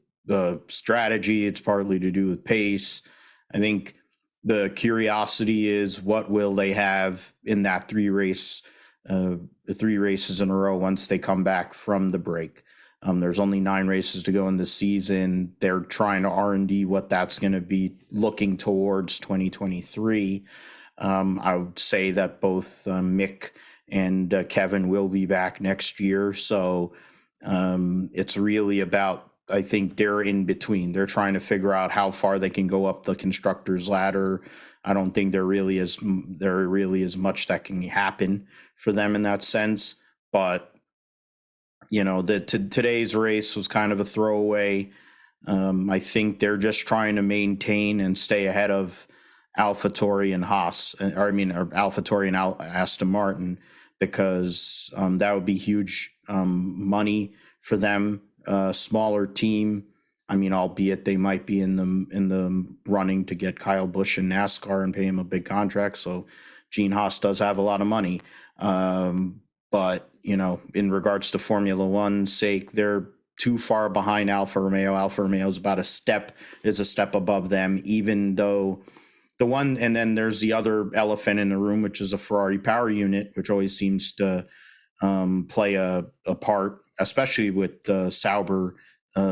B: strategy. It's partly to do with pace. I think the curiosity is, what will they have in that three races in a row once they come back from the break? There's only 9 races to go in this season. They're trying to R&D what that's going to be looking towards 2023. I would say that both Mick and Kevin will be back next year. So it's really about, I think they're in between. They're trying to figure out how far they can go up the constructors ladder. I don't think there really is much that can happen for them in that sense. But today's race was kind of a throwaway. I think they're just trying to maintain and stay ahead of AlphaTauri and Haas, or AlphaTauri and Aston Martin, because that would be huge money for them. Smaller team. Albeit they might be in the running to get Kyle Busch in NASCAR and pay him a big contract. So Gene Haas does have a lot of money. But in regards to Formula One's sake, they're too far behind Alfa Romeo. Alfa Romeo is about a step above them, even though and then there's the other elephant in the room, which is a Ferrari power unit, which always seems to play a part, especially with the Sauber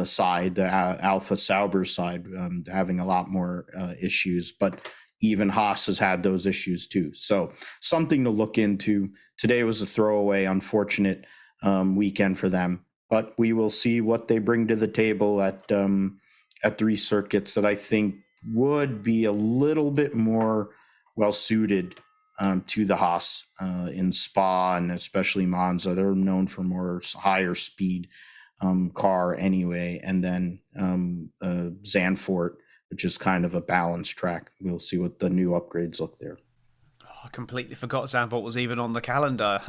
B: side, the Alpha Sauber side, having a lot more issues. But even Haas has had those issues too. So something to look into. Today was a throwaway, unfortunate weekend for them. But we will see what they bring to the table at 3 circuits that I think would be a little bit more well suited to the Haas in Spa and especially Monza. They're known for more higher speed car anyway. And then Zandvoort, which is kind of a balanced track. We'll see what the new upgrades look there.
A: I completely forgot Zandvoort was even on the calendar.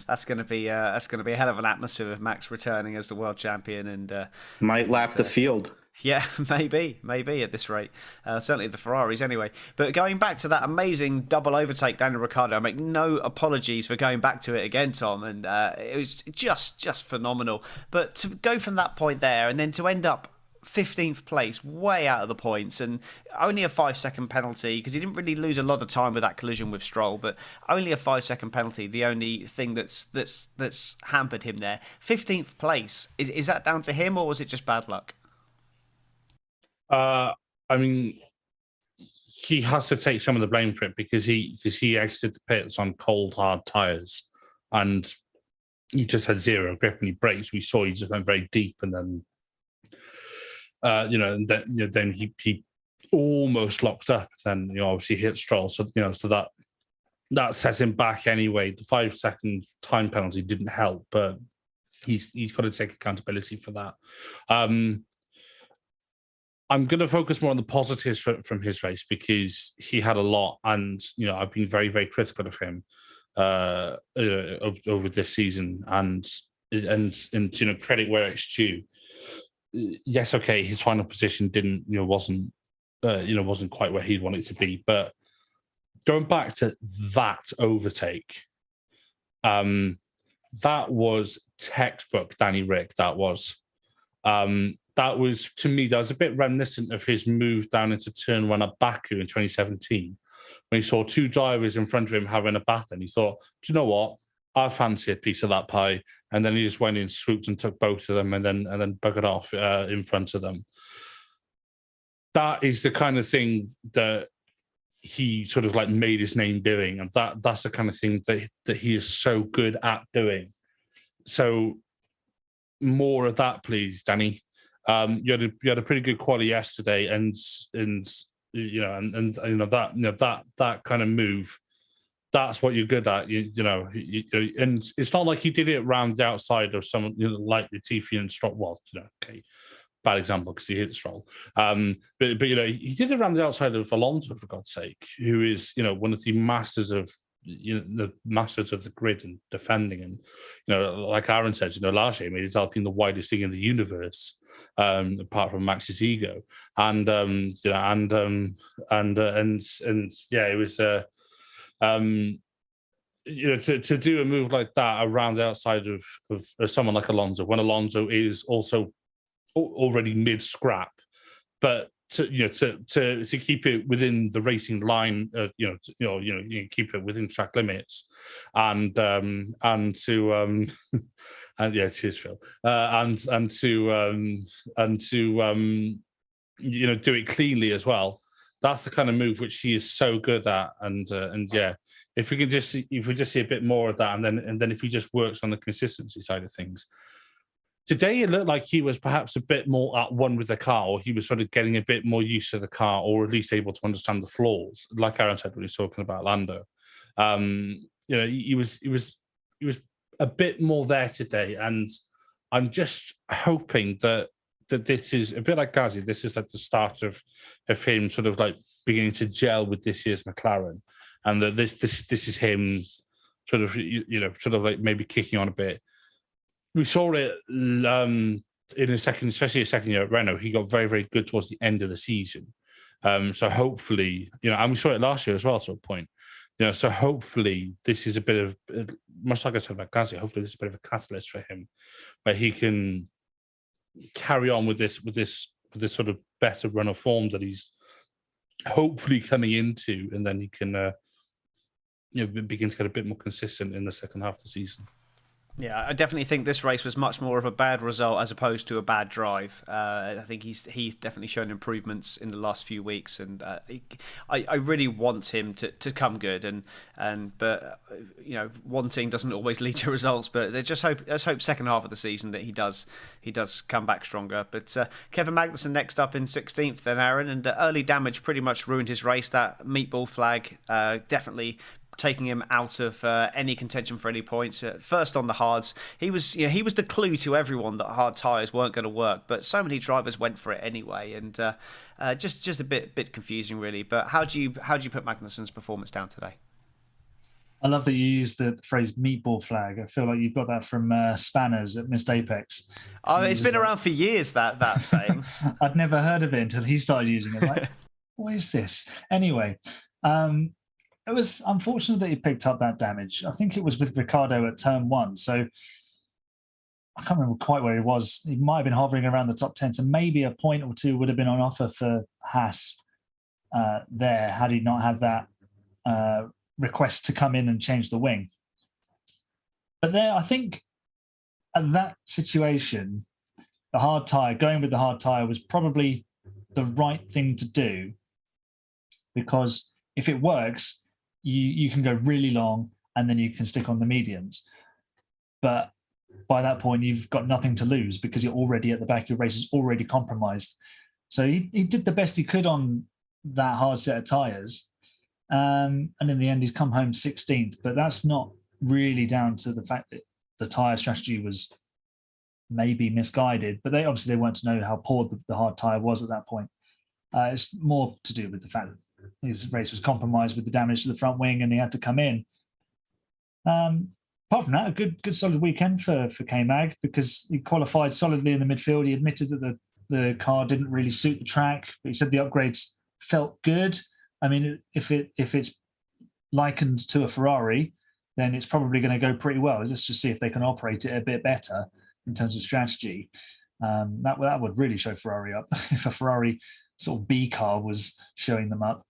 A: That's going to be a hell of an atmosphere with Max returning as the world champion, and
B: might lap the field.
A: Yeah, maybe at this rate. Certainly the Ferraris anyway. But going back to that amazing double overtake, Daniel Ricciardo, I make no apologies for going back to it again, Tom, and it was just phenomenal. But to go from that point there and then to end up 15th place, way out of the points, and only a 5-second penalty, because he didn't really lose a lot of time with that collision with Stroll, but only a 5-second penalty, the only thing that's hampered him there. 15th place, is that down to him, or was it just bad luck?
D: I mean, he has to take some of the blame for it because he exited the pits on cold, hard tyres, and he just had zero grip when he brakes. We saw he just went very deep, and then then he almost locked up. Then obviously hit Stroll, so that sets him back anyway. The 5-second time penalty didn't help, but he's got to take accountability for that. I'm going to focus more on the positives from his race because he had a lot, and I've been very, very critical of him over this season, and credit where it's due. Yes, okay, his final position wasn't quite where he'd want it to be, but going back to that overtake, that was textbook Danny Rick. That was, to me, that was a bit reminiscent of his move down into turn 1 at Baku in 2017, when he saw 2 drivers in front of him having a battle, and he thought, do you know what? I fancy a piece of that pie. And then he just went in, swooped and took both of them, and then buggered off in front of them. That is the kind of thing that he sort of like made his name doing, and that's the kind of thing that he is so good at doing. So more of that, please, Danny. You had a pretty good quali yesterday, and that kind of move. That's what you're good at, and it's not like he did it around the outside of someone like Latifi and Stroll. Well, okay, bad example because he hit Stroll. But he did it around the outside of Alonso, for God's sake, who is one of the masters of the grid and defending. And like Aaron says, last year he made his Alpine the widest thing in the universe, apart from Max's ego. And it was. To do a move like that around the outside of someone like Alonso, when Alonso is also already mid scrap, but to keep it within the racing line, you keep it within track limits, and cheers, Phil, and to do it cleanly as well. That's the kind of move which he is so good at, and if we just see a bit more of that, and then if he just works on the consistency side of things. Today it looked like he was perhaps a bit more at one with the car, or he was sort of getting a bit more used to the car, or at least able to understand the flaws, like Aaron said when he was talking about Lando. He was a bit more there today, and I'm just hoping that this is a bit like Ghazi. This is like the start of him sort of like beginning to gel with this year's McLaren, and that this is him sort of like maybe kicking on a bit. We saw it in especially his second year at Renault. He got very, very good towards the end of the season. So hopefully, and we saw it last year as well, to a point. So hopefully this is a bit of, much like I said about Gasly, hopefully this is a bit of a catalyst for him, where he can carry on with this sort of better run of form that he's hopefully coming into, and then he can begin to get a bit more consistent in the second half of the season.
A: Yeah, I definitely think this race was much more of a bad result as opposed to a bad drive. I think he's definitely shown improvements in the last few weeks, and I really want him to come good. But wanting doesn't always lead to results. But let's hope second half of the season that he does come back stronger. But Kevin Magnussen next up in 16th, then Aaron, and early damage pretty much ruined his race. That meatball flag definitely taking him out of any contention for any points. First on the hards, he was the clue to everyone that hard tyres weren't going to work, but so many drivers went for it anyway, and just a bit confusing really. But how do you put Magnussen's performance down today?
C: I love that you used the phrase meatball flag. I feel like you've got that from Spanners at Missed Apex.
A: Oh, it's been around for years, that saying.
C: I'd never heard of it until he started using it. Like, what is this? Anyway, it was unfortunate that he picked up that damage. I think it was with Ricciardo at turn 1. So I can't remember quite where he was. He might have been hovering around the top 10. So maybe a point or two would have been on offer for Haas there had he not had that request to come in and change the wing. But there, I think at that situation, going with the hard tyre was probably the right thing to do, because if it works, you can go really long and then you can stick on the mediums. But by that point, you've got nothing to lose because you're already at the back. Your race is already compromised. So he did the best he could on that hard set of tyres. And in the end, he's come home 16th. But that's not really down to the fact that the tyre strategy was maybe misguided. But they weren't to know how poor the hard tyre was at that point. It's more to do with the fact that his race was compromised with the damage to the front wing and he had to come in. Apart from that, a good solid weekend for K-Mag, because he qualified solidly in the midfield. He admitted that the car didn't really suit the track, but he said the upgrades felt good. I mean, if it's likened to a Ferrari, then it's probably going to go pretty well. Let's just see if they can operate it a bit better in terms of strategy. That would really show Ferrari up if a Ferrari sort of B car was showing them up.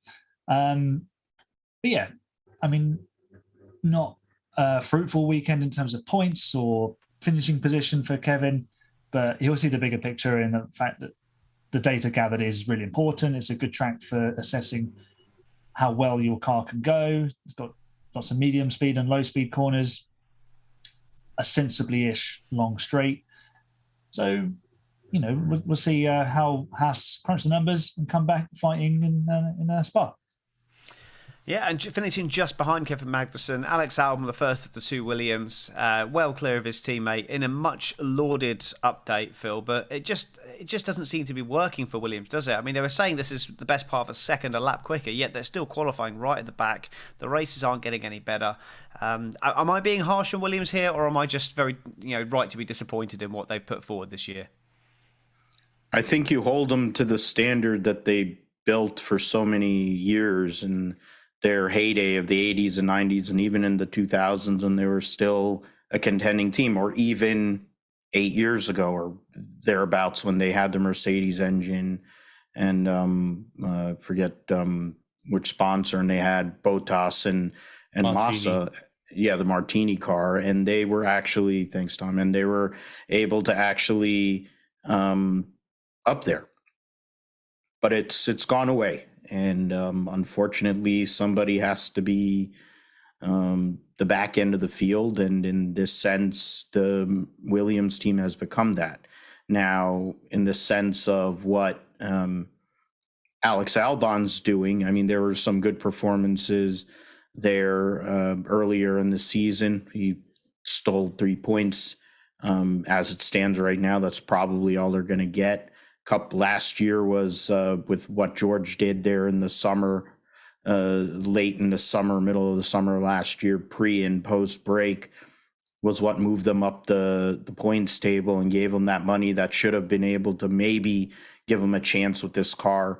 C: But yeah, I mean, not a fruitful weekend in terms of points or finishing position for Kevin, but he'll see the bigger picture in the fact that the data gathered is really important. It's a good track for assessing how well your car can go. It's got lots of medium speed and low speed corners, a sensibly-ish long straight. So, we'll see how Haas crunch the numbers and come back fighting in Spa.
A: Yeah, and finishing just behind Kevin Magnussen, Alex Albon, the first of the two Williams, well clear of his teammate in a much lauded update, Phil. But it just doesn't seem to be working for Williams, does it? I mean, they were saying this is the best part of a second a lap quicker, yet they're still qualifying right at the back. The races aren't getting any better. Am I being harsh on Williams here, or am I just very right to be disappointed in what they've put forward this year?
B: I think you hold them to the standard that they built for so many years in their heyday of the 80s and 90s and even in the 2000s when they were still a contending team, or even 8 years ago or thereabouts when they had the Mercedes engine and forget which sponsor, and they had Bottas and Massa. Yeah, the Martini car. And they were actually, thanks Tom, and they were able to actually up there, but it's gone away, and unfortunately somebody has to be the back end of the field, and in this sense the Williams team has become that now. In the sense of what Alex Albon's doing, I mean, there were some good performances there earlier in the season. He stole 3 points. As it stands right now, that's probably all they're going to get. Cup last year was with what George did there in the summer, late in the summer, middle of the summer last year, pre and post break, was what moved them up the points table and gave them that money that should have been able to maybe give them a chance with this car.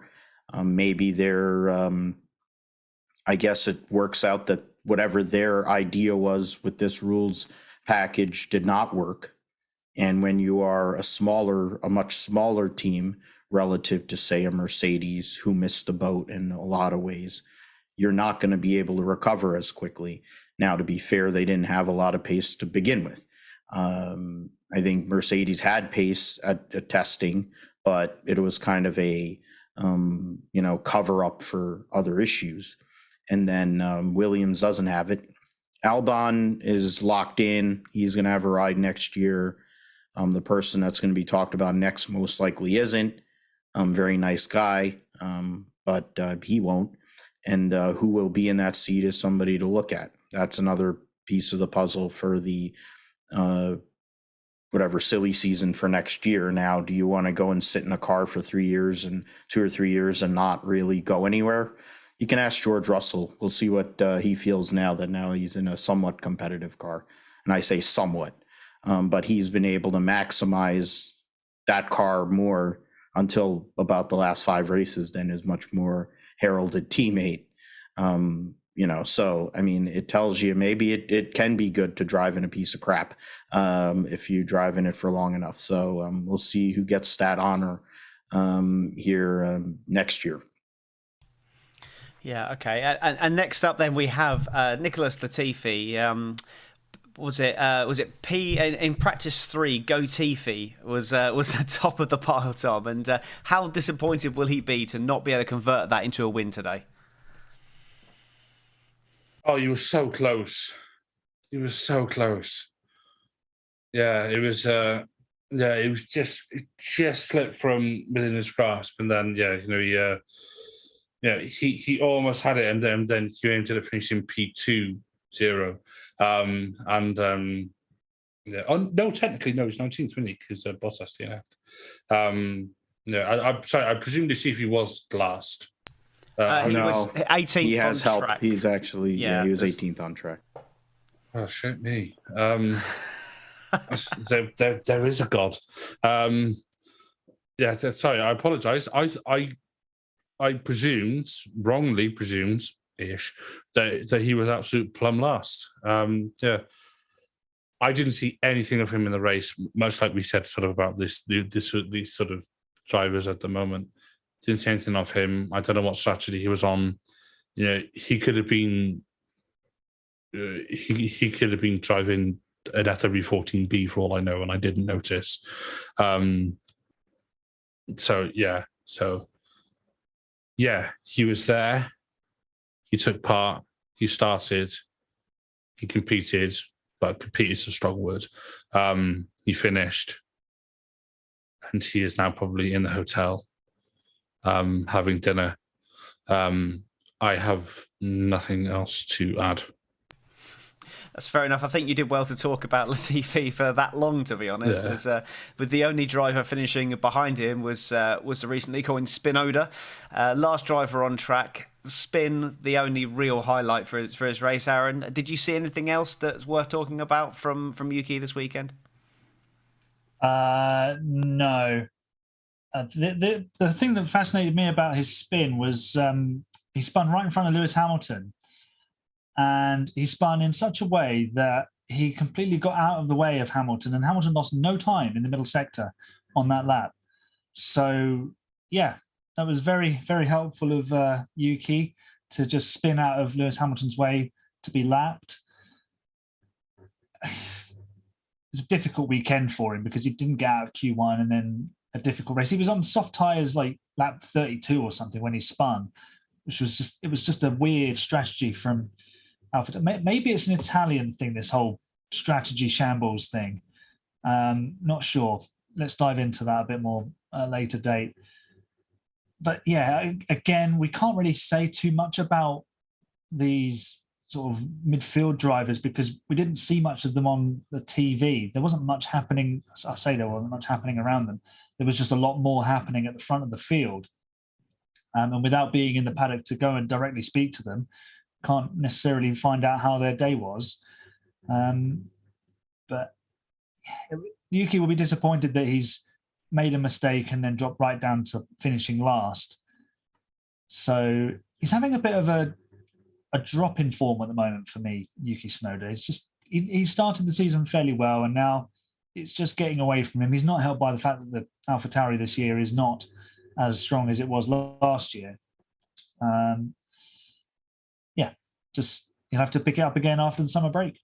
B: Maybe they're I guess it works out that whatever their idea was with this rules package did not work. And when you are a much smaller team relative to, say, a Mercedes who missed the boat in a lot of ways, you're not going to be able to recover as quickly. Now, to be fair, they didn't have a lot of pace to begin with. I think Mercedes had pace at testing, but it was kind of a cover up for other issues. And then Williams doesn't have it. Albon is locked in. He's going to have a ride next year. The person that's going to be talked about next most likely isn't. Very nice guy, but he won't. And who will be in that seat is somebody to look at. That's another piece of the puzzle for the whatever silly season for next year. Now, do you want to go and sit in a car for 2 or 3 years and not really go anywhere? You can ask George Russell. We'll see what he feels now he's in a somewhat competitive car. And I say somewhat, but he's been able to maximize that car more until about the last 5 races than his much more heralded teammate. So, I mean, it tells you maybe it can be good to drive in a piece of crap if you drive in it for long enough. So we'll see who gets that honor here next year.
A: Yeah, okay. And next up, then we have Nicholas Latifi. Was it P in practice 3? Go Tifi was the top of the pile, Tom. And how disappointed will he be to not be able to convert that into a win today?
D: Oh, you were so close. He was so close. Yeah, it was. It was just slipped from within his grasp, and then he almost had it, and then he ended up finishing P2-0. No, technically no, he's 19th, wasn't he? Because Bottas DNF'd. I'm sorry. I presume to see if he was last.
A: He was 18th.
B: He has
A: on
B: help.
A: track.
B: He's actually he was 18th on track.
D: Oh shit me. There is a God. Sorry, I apologise. I wrongly presumed ish that he was absolute plumb last. I didn't see anything of him in the race, much like we said sort of about these sort of drivers at the moment. Didn't see anything of him. I don't know what strategy he was on. He could have been he could have been driving an FW14B for all I know, and I didn't notice. He was there. He took part. He started. He competed, but compete is a strong word. He finished, and he is now probably in the hotel having dinner. I have nothing else to add.
A: That's fair enough. I think you did well to talk about Latifi for that long, to be honest. Yeah. As, with the only driver finishing behind him was the recently coined Tsunoda. Last driver on track. Spin, the only real highlight for his race, Aaron. Did you see anything else that's worth talking about from Yuki this weekend?
C: No. The thing that fascinated me about his spin was he spun right in front of Lewis Hamilton. And he spun in such a way that he completely got out of the way of Hamilton, and Hamilton lost no time in the middle sector on that lap. So, yeah, that was very, very helpful of Yuki to just spin out of Lewis Hamilton's way to be lapped. It was a difficult weekend for him because he didn't get out of Q1 and then a difficult race. He was on soft tyres like lap 32 or something when he spun, which was just a weird strategy from Alpha. Maybe it's an Italian thing, this whole strategy shambles thing. Not sure. Let's dive into that a bit more later date. But yeah, again, we can't really say too much about these sort of midfield drivers because we didn't see much of them on the TV. There wasn't much happening. I say there wasn't much happening around them. There was just a lot more happening at the front of the field. And without being in the paddock to go and directly speak to them, can't necessarily find out how their day was. But Yuki will be disappointed that he's made a mistake and then dropped right down to finishing last. So he's having a bit of a a drop in form at the moment for me, Yuki Tsunoda. It's just he started the season fairly well, and now it's just getting away from him. He's not helped by the fact that the AlphaTauri this year is not as strong as it was last year. Just you'll have to pick it up again after the summer break.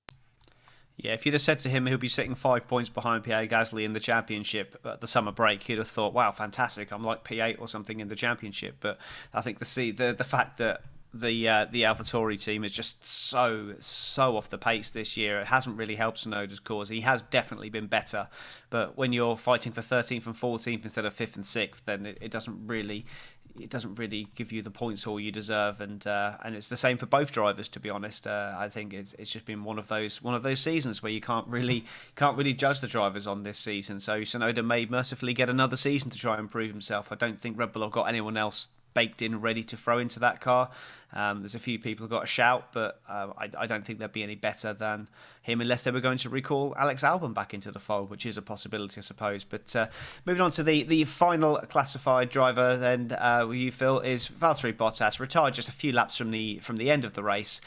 A: Yeah, if you'd have said to him he'll be sitting 5 points behind Pierre Gasly in the championship at the summer break, he'd have thought, wow, fantastic, I'm like P8 or something in the championship. But I think the fact that the AlphaTauri team is just so off the pace this year, it hasn't really helped Tsunoda's cause. He has definitely been better, but when you're fighting for 13th and 14th instead of 5th and 6th, then it doesn't really give you the points all you deserve, and it's the same for both drivers, to be honest. I think it's just been one of those seasons where you can't really judge the drivers on this season. So Tsunoda may mercifully get another season to try and prove himself. I don't think Red Bull have got anyone else baked in, ready to throw into that car. There's a few people who got a shout, but I don't think they'd be any better than him unless they were going to recall Alex Albon back into the fold, which is a possibility, I suppose. But moving on to the final classified driver, then you feel is Valtteri Bottas, retired just a few laps from the end of the race.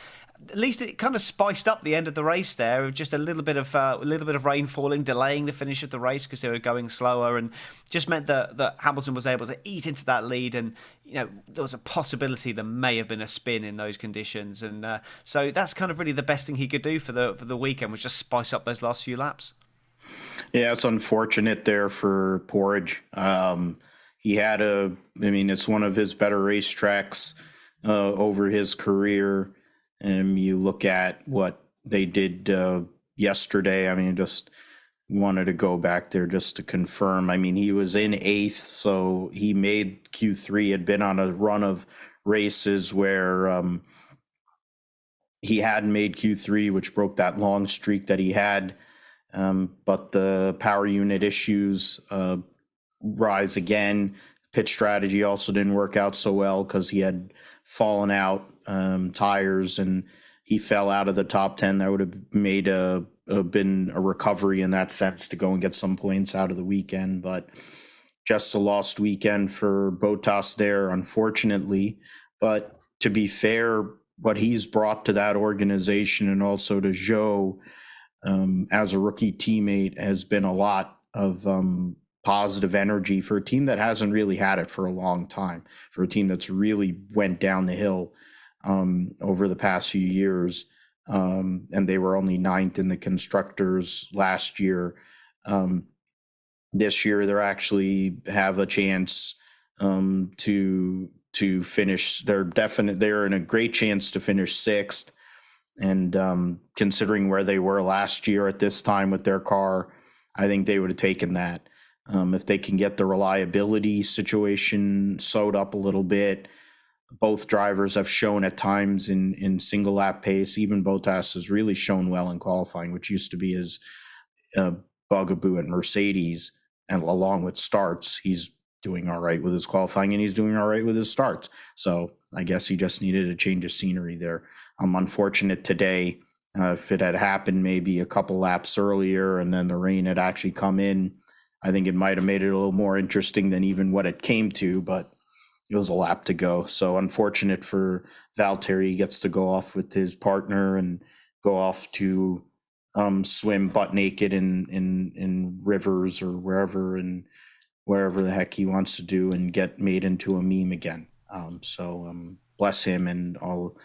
A: At least it kind of spiced up the end of the race there, just a little bit of rain falling, delaying the finish of the race because they were going slower, and just meant that Hamilton was able to eat into that lead. And there was a possibility there may have been a spin in those conditions, and so that's kind of really the best thing he could do for the weekend, was just spice up those last few laps.
B: Yeah, it's unfortunate there for Porridge. It's one of his better racetracks over his career. And you look at what they did yesterday. I mean, just wanted to go back there just to confirm. I mean, he was in 8th, so he made Q3, had been on a run of races where he hadn't made Q3, which broke that long streak that he had. But the power unit issues rise again. Pit strategy also didn't work out so well because he had fallen out tires, and he fell out of the top 10. That would have made been a recovery in that sense to go and get some points out of the weekend. But just a lost weekend for Bottas there, unfortunately. But to be fair, what he's brought to that organization and also to Zhou as a rookie teammate has been a lot of positive energy for a team that hasn't really had it for a long time, for a team that's really went down the hill over the past few years. And they were only 9th in the constructors last year. This year, they actually have a chance to finish. They're in a great chance to finish 6th. And considering where they were last year at this time with their car, I think they would have taken that. If they can get the reliability situation sewed up a little bit. Both drivers have shown at times in single lap pace. Even Bottas has really shown well in qualifying, which used to be his bugaboo at Mercedes. And along with starts, he's doing all right with his qualifying, and he's doing all right with his starts. So I guess he just needed a change of scenery there. Unfortunate today. If it had happened maybe a couple laps earlier and then the rain had actually come in, I think it might have made it a little more interesting than even what it came to, but it was a lap to go. So unfortunate for Valtteri. He gets to go off with his partner and go off to swim butt naked in rivers or wherever the heck he wants to do and get made into a meme again. Bless him and all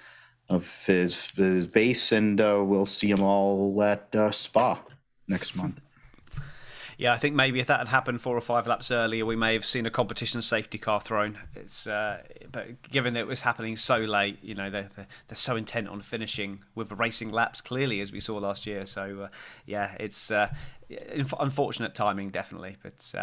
B: of his base, and we'll see them all at Spa next month.
A: Yeah, I think maybe if that had happened 4 or 5 laps earlier, we may have seen a competition safety car thrown. But given that it was happening so late, they're so intent on finishing with racing laps, clearly, as we saw last year. So it's unfortunate timing, definitely, but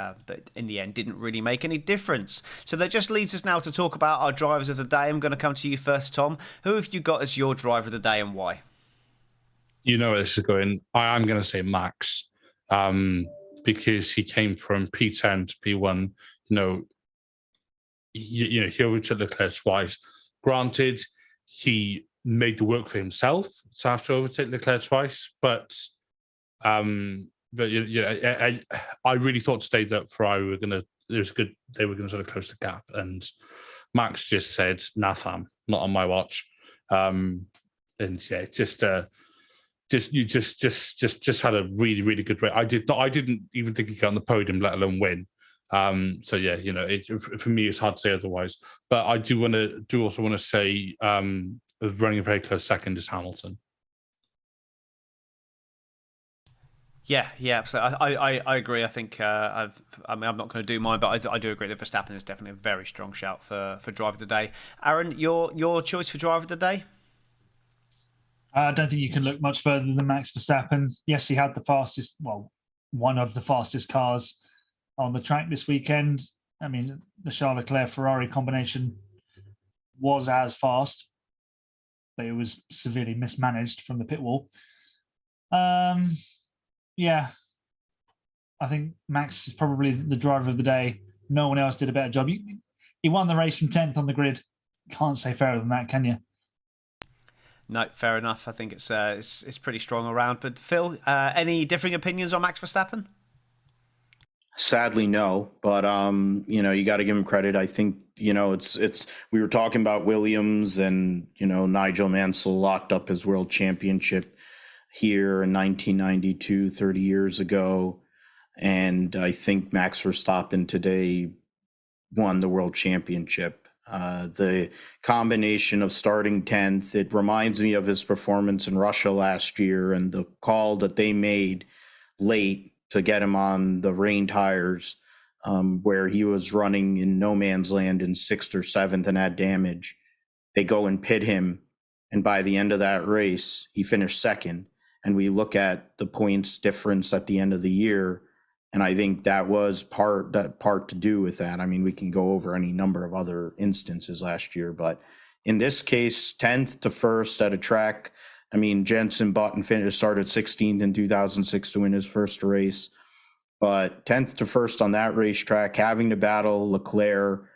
A: in the end, didn't really make any difference. So that just leads us now to talk about our drivers of the day. I'm going to come to you first, Tom. Who have you got as your driver of the day, and why?
D: You know where this is going. I am going to say Max. Because he came from P10 to P1, he overtook Leclerc twice. Granted, he made the work for himself to have to overtake Leclerc twice, but I really thought today that Ferrari were going to sort of close the gap, and Max just said, "Nah, fam, not on my watch." And yeah, just had a really, really good race. I didn't even think he'd get on the podium, let alone win. So yeah, for me, it's hard to say otherwise. But I do also want to say, running a very close second is Hamilton.
A: Yeah, absolutely. I agree. I think I'm not going to do mine, but I do agree that Verstappen is definitely a very strong shout for driver of the day. Aaron, your choice for driver of the day?
C: I don't think you can look much further than Max Verstappen. Yes, he had one of the fastest cars on the track this weekend. I mean, the Charles Leclerc Ferrari combination was as fast, but it was severely mismanaged from the pit wall. Yeah, I think Max is probably the driver of the day. No one else did a better job. He won the race from 10th on the grid. Can't say fairer than that, can you?
A: No, fair enough. I think it's pretty strong around. But Phil, any differing opinions on Max Verstappen?
B: Sadly, no. But you got to give him credit. I think it's we were talking about Williams and Nigel Mansell locked up his world championship here in 1992, 30 years ago, and I think Max Verstappen today won the world championship. The combination of starting 10th, it reminds me of his performance in Russia last year and the call that they made late to get him on the rain tires, where he was running in no man's land in 6th or 7th and had damage. They go and pit him, and by the end of that race, he finished 2nd. And we look at the points difference at the end of the year, and I think that was part to do with that. I mean, we can go over any number of other instances last year, but in this case, 10th to 1st at a track. I mean, Jenson Button started 16th in 2006 to win his first race, but 10th to 1st on that racetrack, having to battle Leclerc,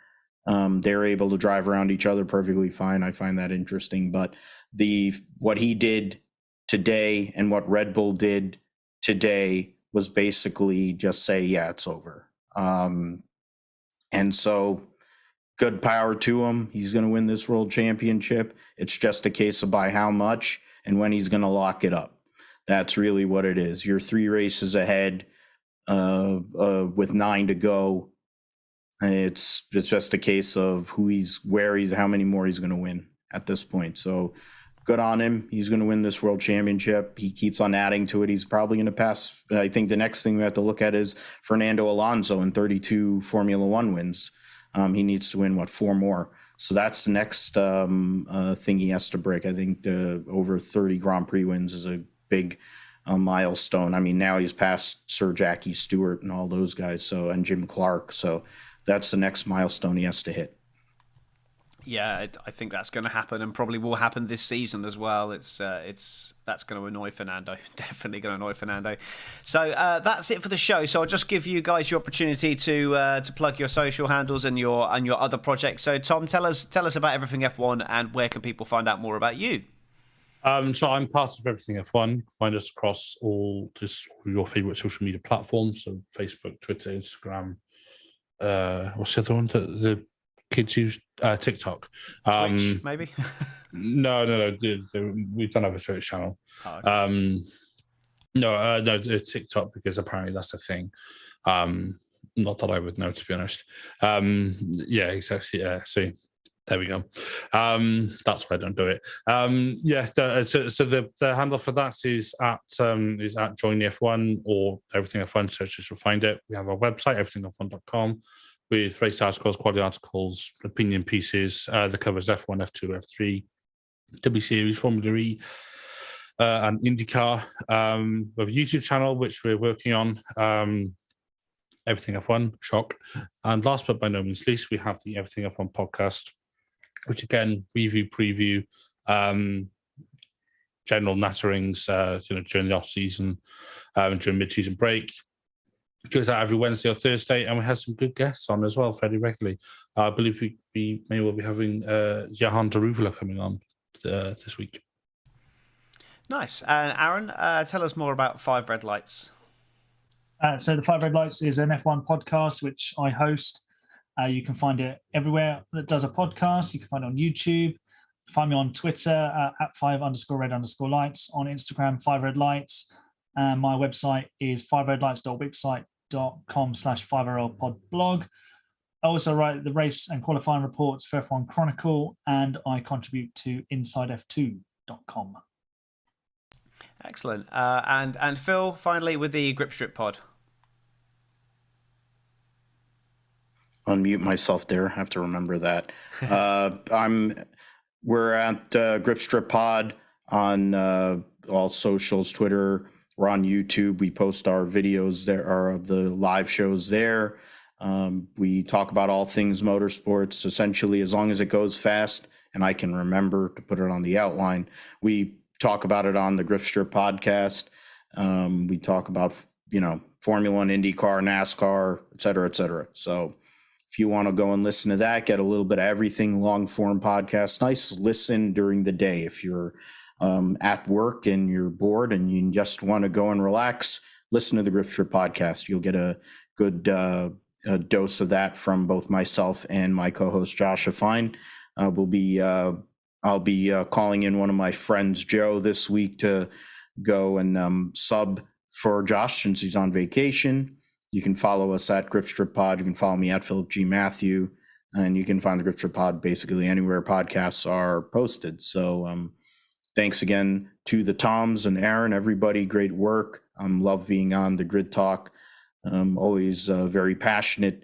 B: they're able to drive around each other perfectly fine. I find that interesting, but what he did today and what Red Bull did today was basically just say, yeah, it's over. And so good power to him. He's going to win this world championship. It's just a case of by how much and when he's going to lock it up. That's really what it is. You're 3 races ahead with 9 to go. It's just a case of how many more he's going to win at this point. So good on him. He's going to win this world championship. He keeps on adding to it. He's probably going to pass. I think the next thing we have to look at is Fernando Alonso in 32 Formula One wins. He needs to win, 4 more. So that's the next thing he has to break. I think over 30 Grand Prix wins is a big milestone. I mean, now he's passed Sir Jackie Stewart and all those guys, and Jim Clark. So that's the next milestone he has to hit.
A: Yeah, I think that's going to happen, and probably will happen this season as well. That's going to annoy Fernando. Definitely going to annoy Fernando. So that's it for the show. So I'll just give you guys your opportunity to plug your social handles and your other projects. So Tom, tell us about Everything F1 and where can people find out more about you.
D: So I'm part of Everything F1. Find us across all your favorite social media platforms. So Facebook, Twitter, Instagram. What's the other one? The kids use TikTok.
A: Twitch, maybe?
D: No. We don't have a Twitch channel.
A: Oh, okay.
D: No, TikTok, because apparently that's a thing. Not that I would know, to be honest. Yeah, exactly. Yeah, see, there we go. That's why I don't do it. So the handle for that is at Join the F1 or Everything F1. Search to find it. We have our website, everythingf1.com. with race articles, quality articles, opinion pieces that covers F1, F2, F3, W Series, Formula E, and IndyCar. We have a YouTube channel, which we're working on, Everything F1, shock. And last but by no means least, we have the Everything F1 podcast, which again, preview, general natterings, during the off-season, during mid-season break. Goes out every Wednesday or Thursday, and we have some good guests on as well fairly regularly. I believe we may well be having Johan Daruvula coming on this week.
A: Nice. And Aaron, tell us more about 5 Red Lights.
C: So the 5 Red Lights is an F1 podcast, which I host. You can find it everywhere that does a podcast. You can find it on YouTube. Find me on Twitter at 5_red_lights, on Instagram 5redlights, and my website is 5redlights.wixsite.com/5RLpodblog. I also write the race and qualifying reports for F1 Chronicle, and I contribute to InsideF2.com.
A: Excellent. And Phil, finally, with the Grip Strip Pod.
B: Unmute myself there. Have to remember that. We're at Grip Strip Pod on all socials, Twitter. We're on YouTube. We post our videos there, or the live shows there. We talk about all things motorsports, essentially, as long as it goes fast and I can remember to put it on the outline. We talk about it on the Grip Strip podcast. We talk about, Formula One, IndyCar, NASCAR, et cetera, et cetera. So if you want to go and listen to that, get a little bit of everything, long form podcast, nice listen during the day. If you're at work and you're bored and you just want to go and relax, listen to the Grip Strip podcast. You'll get a good dose of that from both myself and my co-host Josh Fine. I'll be calling in one of my friends, Joe, this week to go and sub for Josh since he's on vacation. You can follow us at Grip Strip Pod. You can follow me at Philip G. Mathew, and you can find the Grip Strip Pod basically anywhere podcasts are posted. So thanks again to the Toms and Aaron, everybody. Great work. Love being on the Grid Talk. Always a very passionate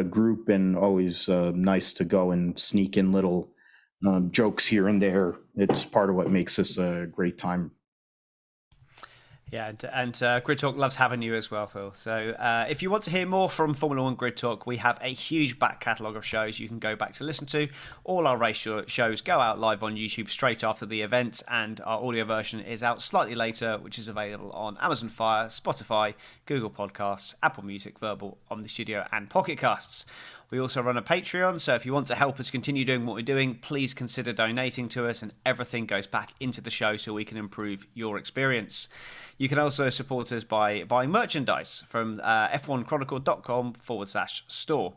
B: group, and always nice to go and sneak in little jokes here and there. It's part of what makes this a great time.
A: Yeah, and Grid Talk loves having you as well, Phil. So if you want to hear more from Formula One Grid Talk, we have a huge back catalogue of shows you can go back to listen to. All our race shows go out live on YouTube straight after the event, and our audio version is out slightly later, which is available on Amazon Fire, Spotify, Google Podcasts, Apple Music, Verbal, Omni Studio, and Pocket Casts. We also run a Patreon, so if you want to help us continue doing what we're doing, please consider donating to us, and everything goes back into the show so we can improve your experience. You can also support us by buying merchandise from f1chronicle.com/store.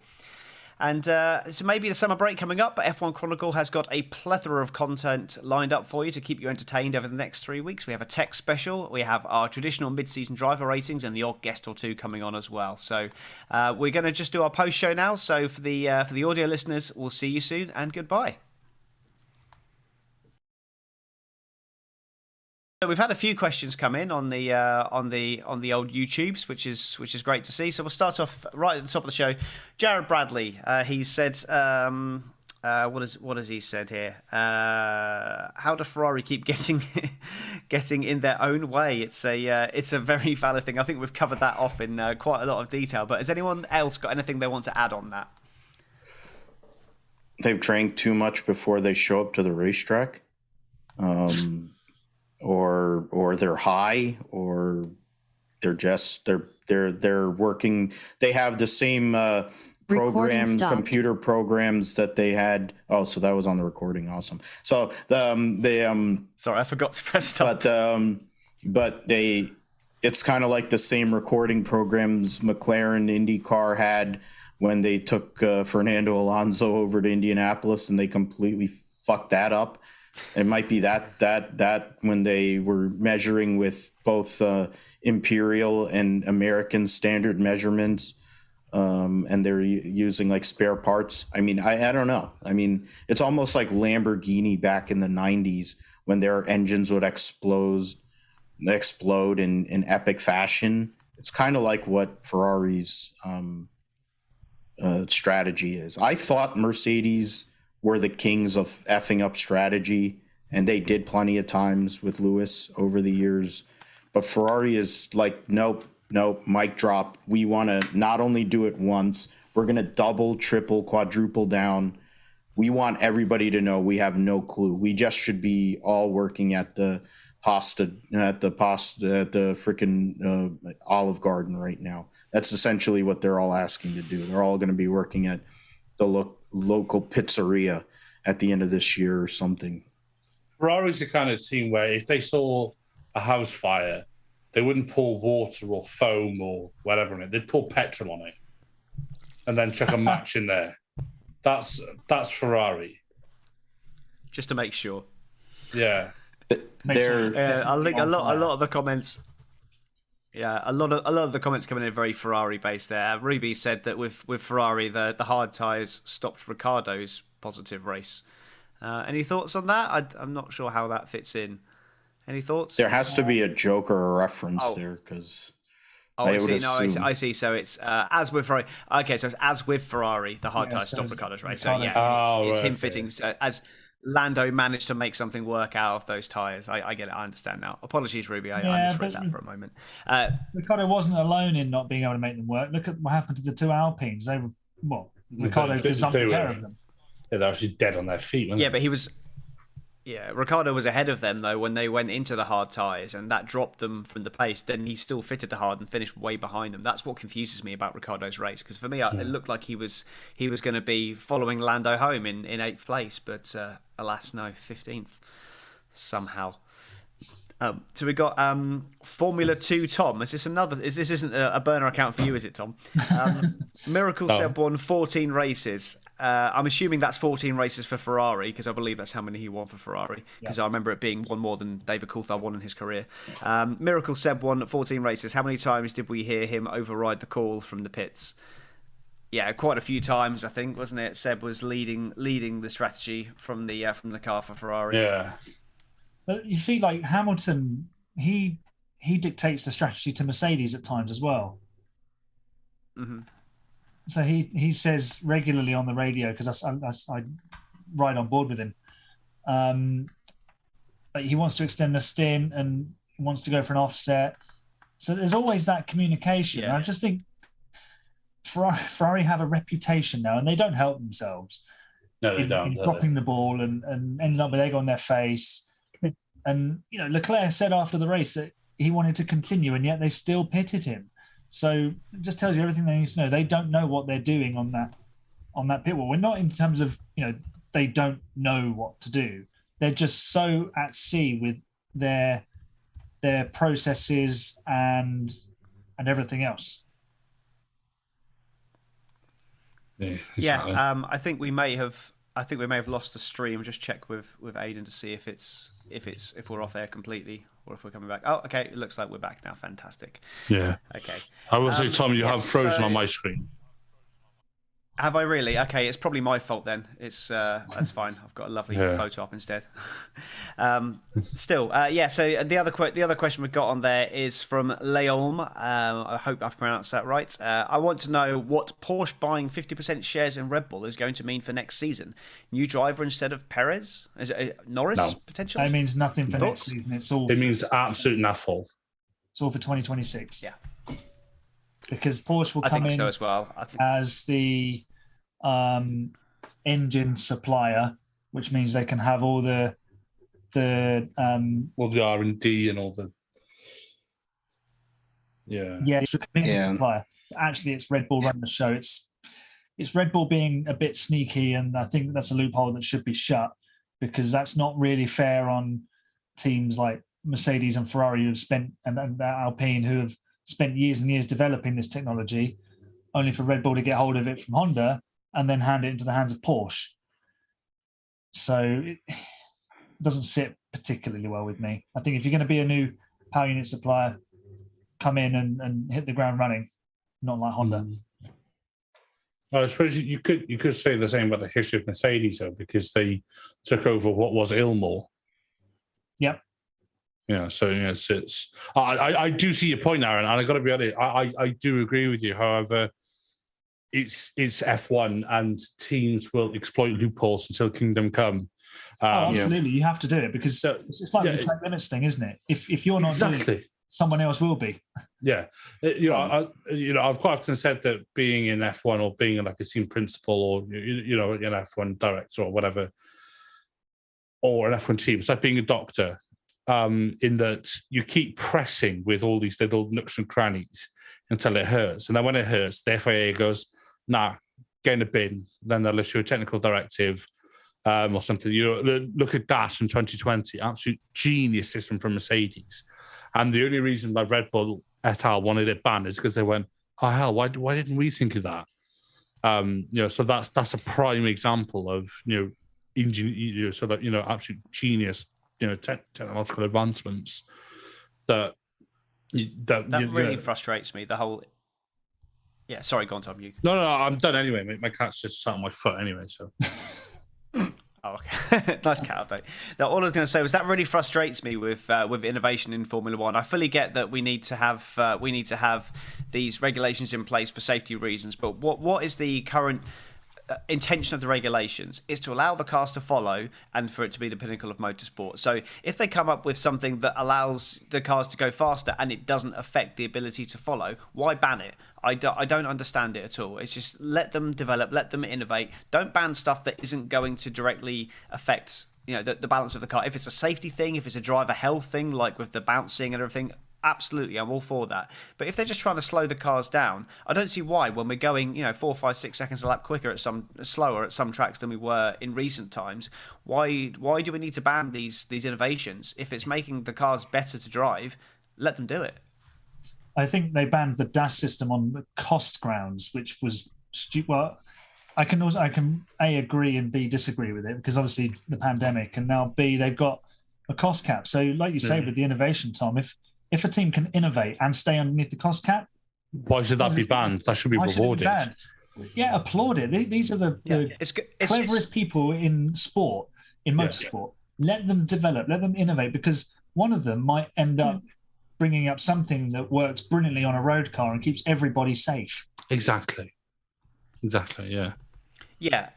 A: And so maybe the summer break coming up, but F1 Chronicle has got a plethora of content lined up for you to keep you entertained over the next 3 weeks. We have a tech special, we have our traditional mid-season driver ratings, and the odd guest or two coming on as well. So we're going to just do our post-show now. So for the audio listeners, we'll see you soon, and goodbye. So we've had a few questions come in on the old YouTubes, which is great to see. So we'll start off right at the top of the show. Jared Bradley, he said, what has he said here? How do Ferrari keep getting in their own way? It's a very valid thing. I think we've covered that off in quite a lot of detail. But has anyone else got anything they want to add on that?
B: They've drank too much before they show up to the racetrack. Or they're high, or they're working. They have the same computer programs that they had. Oh, so that was on the recording. Awesome. So
A: sorry, I forgot to press stop.
B: But it's kind of like the same recording programs McLaren IndyCar had when they took Fernando Alonso over to Indianapolis, and they completely fucked that up. It might be that when they were measuring with both imperial and American standard measurements, and they're using like spare parts. I mean, I don't know. I mean, it's almost like Lamborghini back in the 90s when their engines would explode in epic fashion. It's kind of like what Ferrari's strategy is. I thought Mercedes were the kings of effing up strategy, and they did plenty of times with Lewis over the years. But Ferrari is like, nope, mic drop. We want to not only do it once, we're going to double, triple, quadruple down. We want everybody to know we have no clue. We just should be all working at the freaking Olive Garden right now. That's essentially what they're all asking to do. They're all going to be working at the local pizzeria at the end of this year or something.
D: Ferrari's the kind of team where if they saw a house fire, they wouldn't pour water or foam or whatever in it. They'd pour petrol on it and then chuck a match in there. That's Ferrari.
A: just to make sure.
D: Yeah.
A: I think a lot of the comments. Yeah, a lot of the comments coming in are very Ferrari based there. Ruby said that with Ferrari, the hard tyres stopped Ricciardo's positive race. Any thoughts on that? I'm not sure how that fits in. Any thoughts?
B: There has to be a joke or a reference there, because
A: I see. No, I see. So it's as with Ferrari. Okay, so it's as with Ferrari, the hard tyres stopped Ricciardo's race. So yeah, it's him fitting as Lando managed to make something work out of those tyres. I get it. I understand now. Apologies, Ruby. I misread that for a moment.
C: Ricciardo wasn't alone in not being able to make them work. Look at what happened to the two Alpines. They were, Ricciardo was unfair of them.
D: Yeah, they were actually dead on their feet, weren't they?
A: Yeah, but he was... Yeah, Ricciardo was ahead of them, though, when they went into the hard tyres, and that dropped them from the pace. Then he still fitted the hard and finished way behind them. That's what confuses me about Ricciardo's race, because for me, it looked like he was going to be following Lando home in 8th place, but alas, no, 15th, somehow. So we got Formula 2 Tom. This isn't a burner account for you, is it, Tom? Miracle Seb won 14 races. I'm assuming that's 14 races for Ferrari, because I believe that's how many he won for Ferrari, because I remember it being one more than David Coulthard won in his career. Miracle Seb won 14 races. How many times did we hear him override the call from the pits? Yeah, quite a few times, I think, wasn't it? Seb was leading the strategy from the car for Ferrari.
D: Yeah.
C: But you see, like Hamilton, he dictates the strategy to Mercedes at times as well.
A: Mm-hmm.
C: So he says regularly on the radio, because I ride on board with him, but he wants to extend the stint and wants to go for an offset. So there's always that communication. Yeah. I just think Ferrari have a reputation now, and they don't help themselves.
D: No, they don't.
C: In dropping the ball and ending up with egg on their face. And, Leclerc said after the race that he wanted to continue, and yet they still pitted him. So it just tells you everything they need to know. They don't know what they're doing on that pit wall. We're not in terms of, they don't know what to do. They're just so at sea with their processes and everything else.
D: Yeah, exactly.
A: I think we may have lost the stream. Just check with Aidan to see if we're off air completely or if we're coming back. Oh, okay. It looks like we're back now. Fantastic.
D: Yeah.
A: Okay.
D: I will say, Tom, you have frozen on my screen.
A: Have I really? Okay, it's probably my fault then. It's that's fine. I've got a lovely photo up instead. So the other question we've got on there is from Leolm. I hope I've pronounced that right. I want to know what Porsche buying 50% shares in Red Bull is going to mean for next season. New driver instead of Perez? Is it Norris potentially?
C: It means nothing for next season.
D: It means absolute naffle.
C: It's all for 2026.
A: Yeah.
C: Because Porsche will come in
A: so as well.
C: as the engine supplier, which means they can have all the
D: R&D and all the
C: supplier. Actually, it's Red Bull running the show. It's Red Bull being a bit sneaky, and I think that's a loophole that should be shut, because that's not really fair on teams like Mercedes and Ferrari who've spent and Alpine who have spent years and years developing this technology, only for Red Bull to get hold of it from Honda and then hand it into the hands of Porsche. So it doesn't sit particularly well with me. I think if you're going to be a new power unit supplier, come in and hit the ground running, not like Honda.
D: Well, I suppose you could say the same about the history of Mercedes, though, because they took over what was Ilmor.
C: Yep.
D: Yeah, so it's I do see your point, Aaron, and I got to be honest, I do agree with you. However, it's F1, and teams will exploit loopholes until kingdom come.
C: Absolutely, you have to do it, because it's like the track limits thing, isn't it? If you're not doing it, someone else will be.
D: Yeah, I've quite often said that being in F1 or being like a team principal or an F1 director or whatever, or an F1 team, it's like being a doctor. In that you keep pressing with all these little nooks and crannies until it hurts. And then when it hurts, the FIA goes, nah, get in a bin. Then they'll issue a technical directive or something. Look at DAS from 2020, absolute genius system from Mercedes. And the only reason why Red Bull et al. Wanted it banned is because they went, oh, hell, why didn't we think of that? So that's a prime example of, absolute genius, technological advancements that
A: really frustrates me. The whole. Yeah, sorry, go on, Tom. You.
D: No, I'm done anyway. My cat's just sat on my foot anyway, so.
A: Oh, okay. Nice cat update. Now, all I was going to say was that really frustrates me with innovation in Formula One. I fully get that we need to have these regulations in place for safety reasons, but what is the current intention of the regulations? Is to allow the cars to follow and for it to be the pinnacle of motorsport. So if they come up with something that allows the cars to go faster and it doesn't affect the ability to follow, why ban it? I don't understand it at all. It's just let them develop, let them innovate. Don't ban stuff that isn't going to directly affect the balance of the car. If it's a safety thing, if it's a driver health thing, like with the bouncing and everything, absolutely, I'm all for that. But if they're just trying to slow the cars down, I don't see why when we're going 4, 5, 6 seconds a lap slower at some tracks than we were in recent times. Why do we need to ban these innovations? If it's making the cars better to drive, let them do it.
C: I think they banned the DAS system on the cost grounds, which was well. I can A, agree and B, disagree with it because obviously the pandemic, and now B, they've got a cost cap. So like you say with the innovation, Tom, if a team can innovate and stay underneath the cost cap,
D: why should that be banned? That should be rewarded.
C: Yeah, applaud it. These are the cleverest people in sport, in motorsport. Yeah. Let them develop, let them innovate, because one of them might end up bringing up something that works brilliantly on a road car and keeps everybody safe.
D: Exactly. Yeah.
A: Yeah.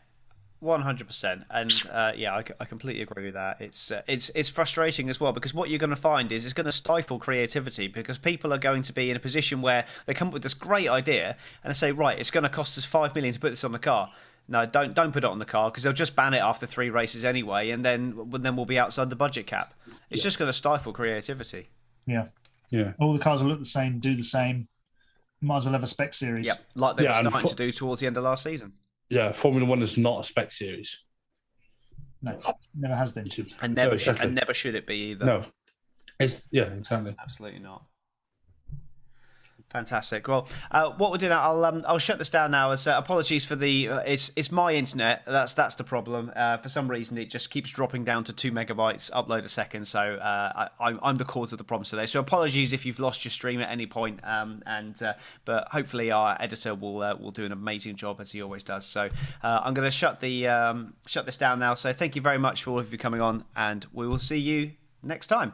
A: 100%, and I completely agree with that. It's frustrating as well, because what you're going to find is it's going to stifle creativity, because people are going to be in a position where they come up with this great idea and they say, right, it's going to cost us $5 million to put this on the car. No, don't put it on the car, because they'll just ban it after 3 races anyway, and then we'll be outside the budget cap. It's just going to stifle creativity.
C: Yeah. All the cars will look the same, do the same. Might as well have a spec series.
A: Yep, like they were starting to do towards the end of last season.
D: Yeah, Formula One is not a spec series.
C: No, never has been.
A: And never should it be either.
D: No. Exactly.
A: Absolutely not. Fantastic. Well, what we'll do now, I'll shut this down now. As apologies for the it's my internet. That's the problem. For some reason, it just keeps dropping down to 2 megabytes upload a second. So I'm the cause of the problems today. So apologies if you've lost your stream at any point. But hopefully our editor will do an amazing job, as he always does. So I'm going to shut this down now. So thank you very much for all of you coming on, and we will see you next time.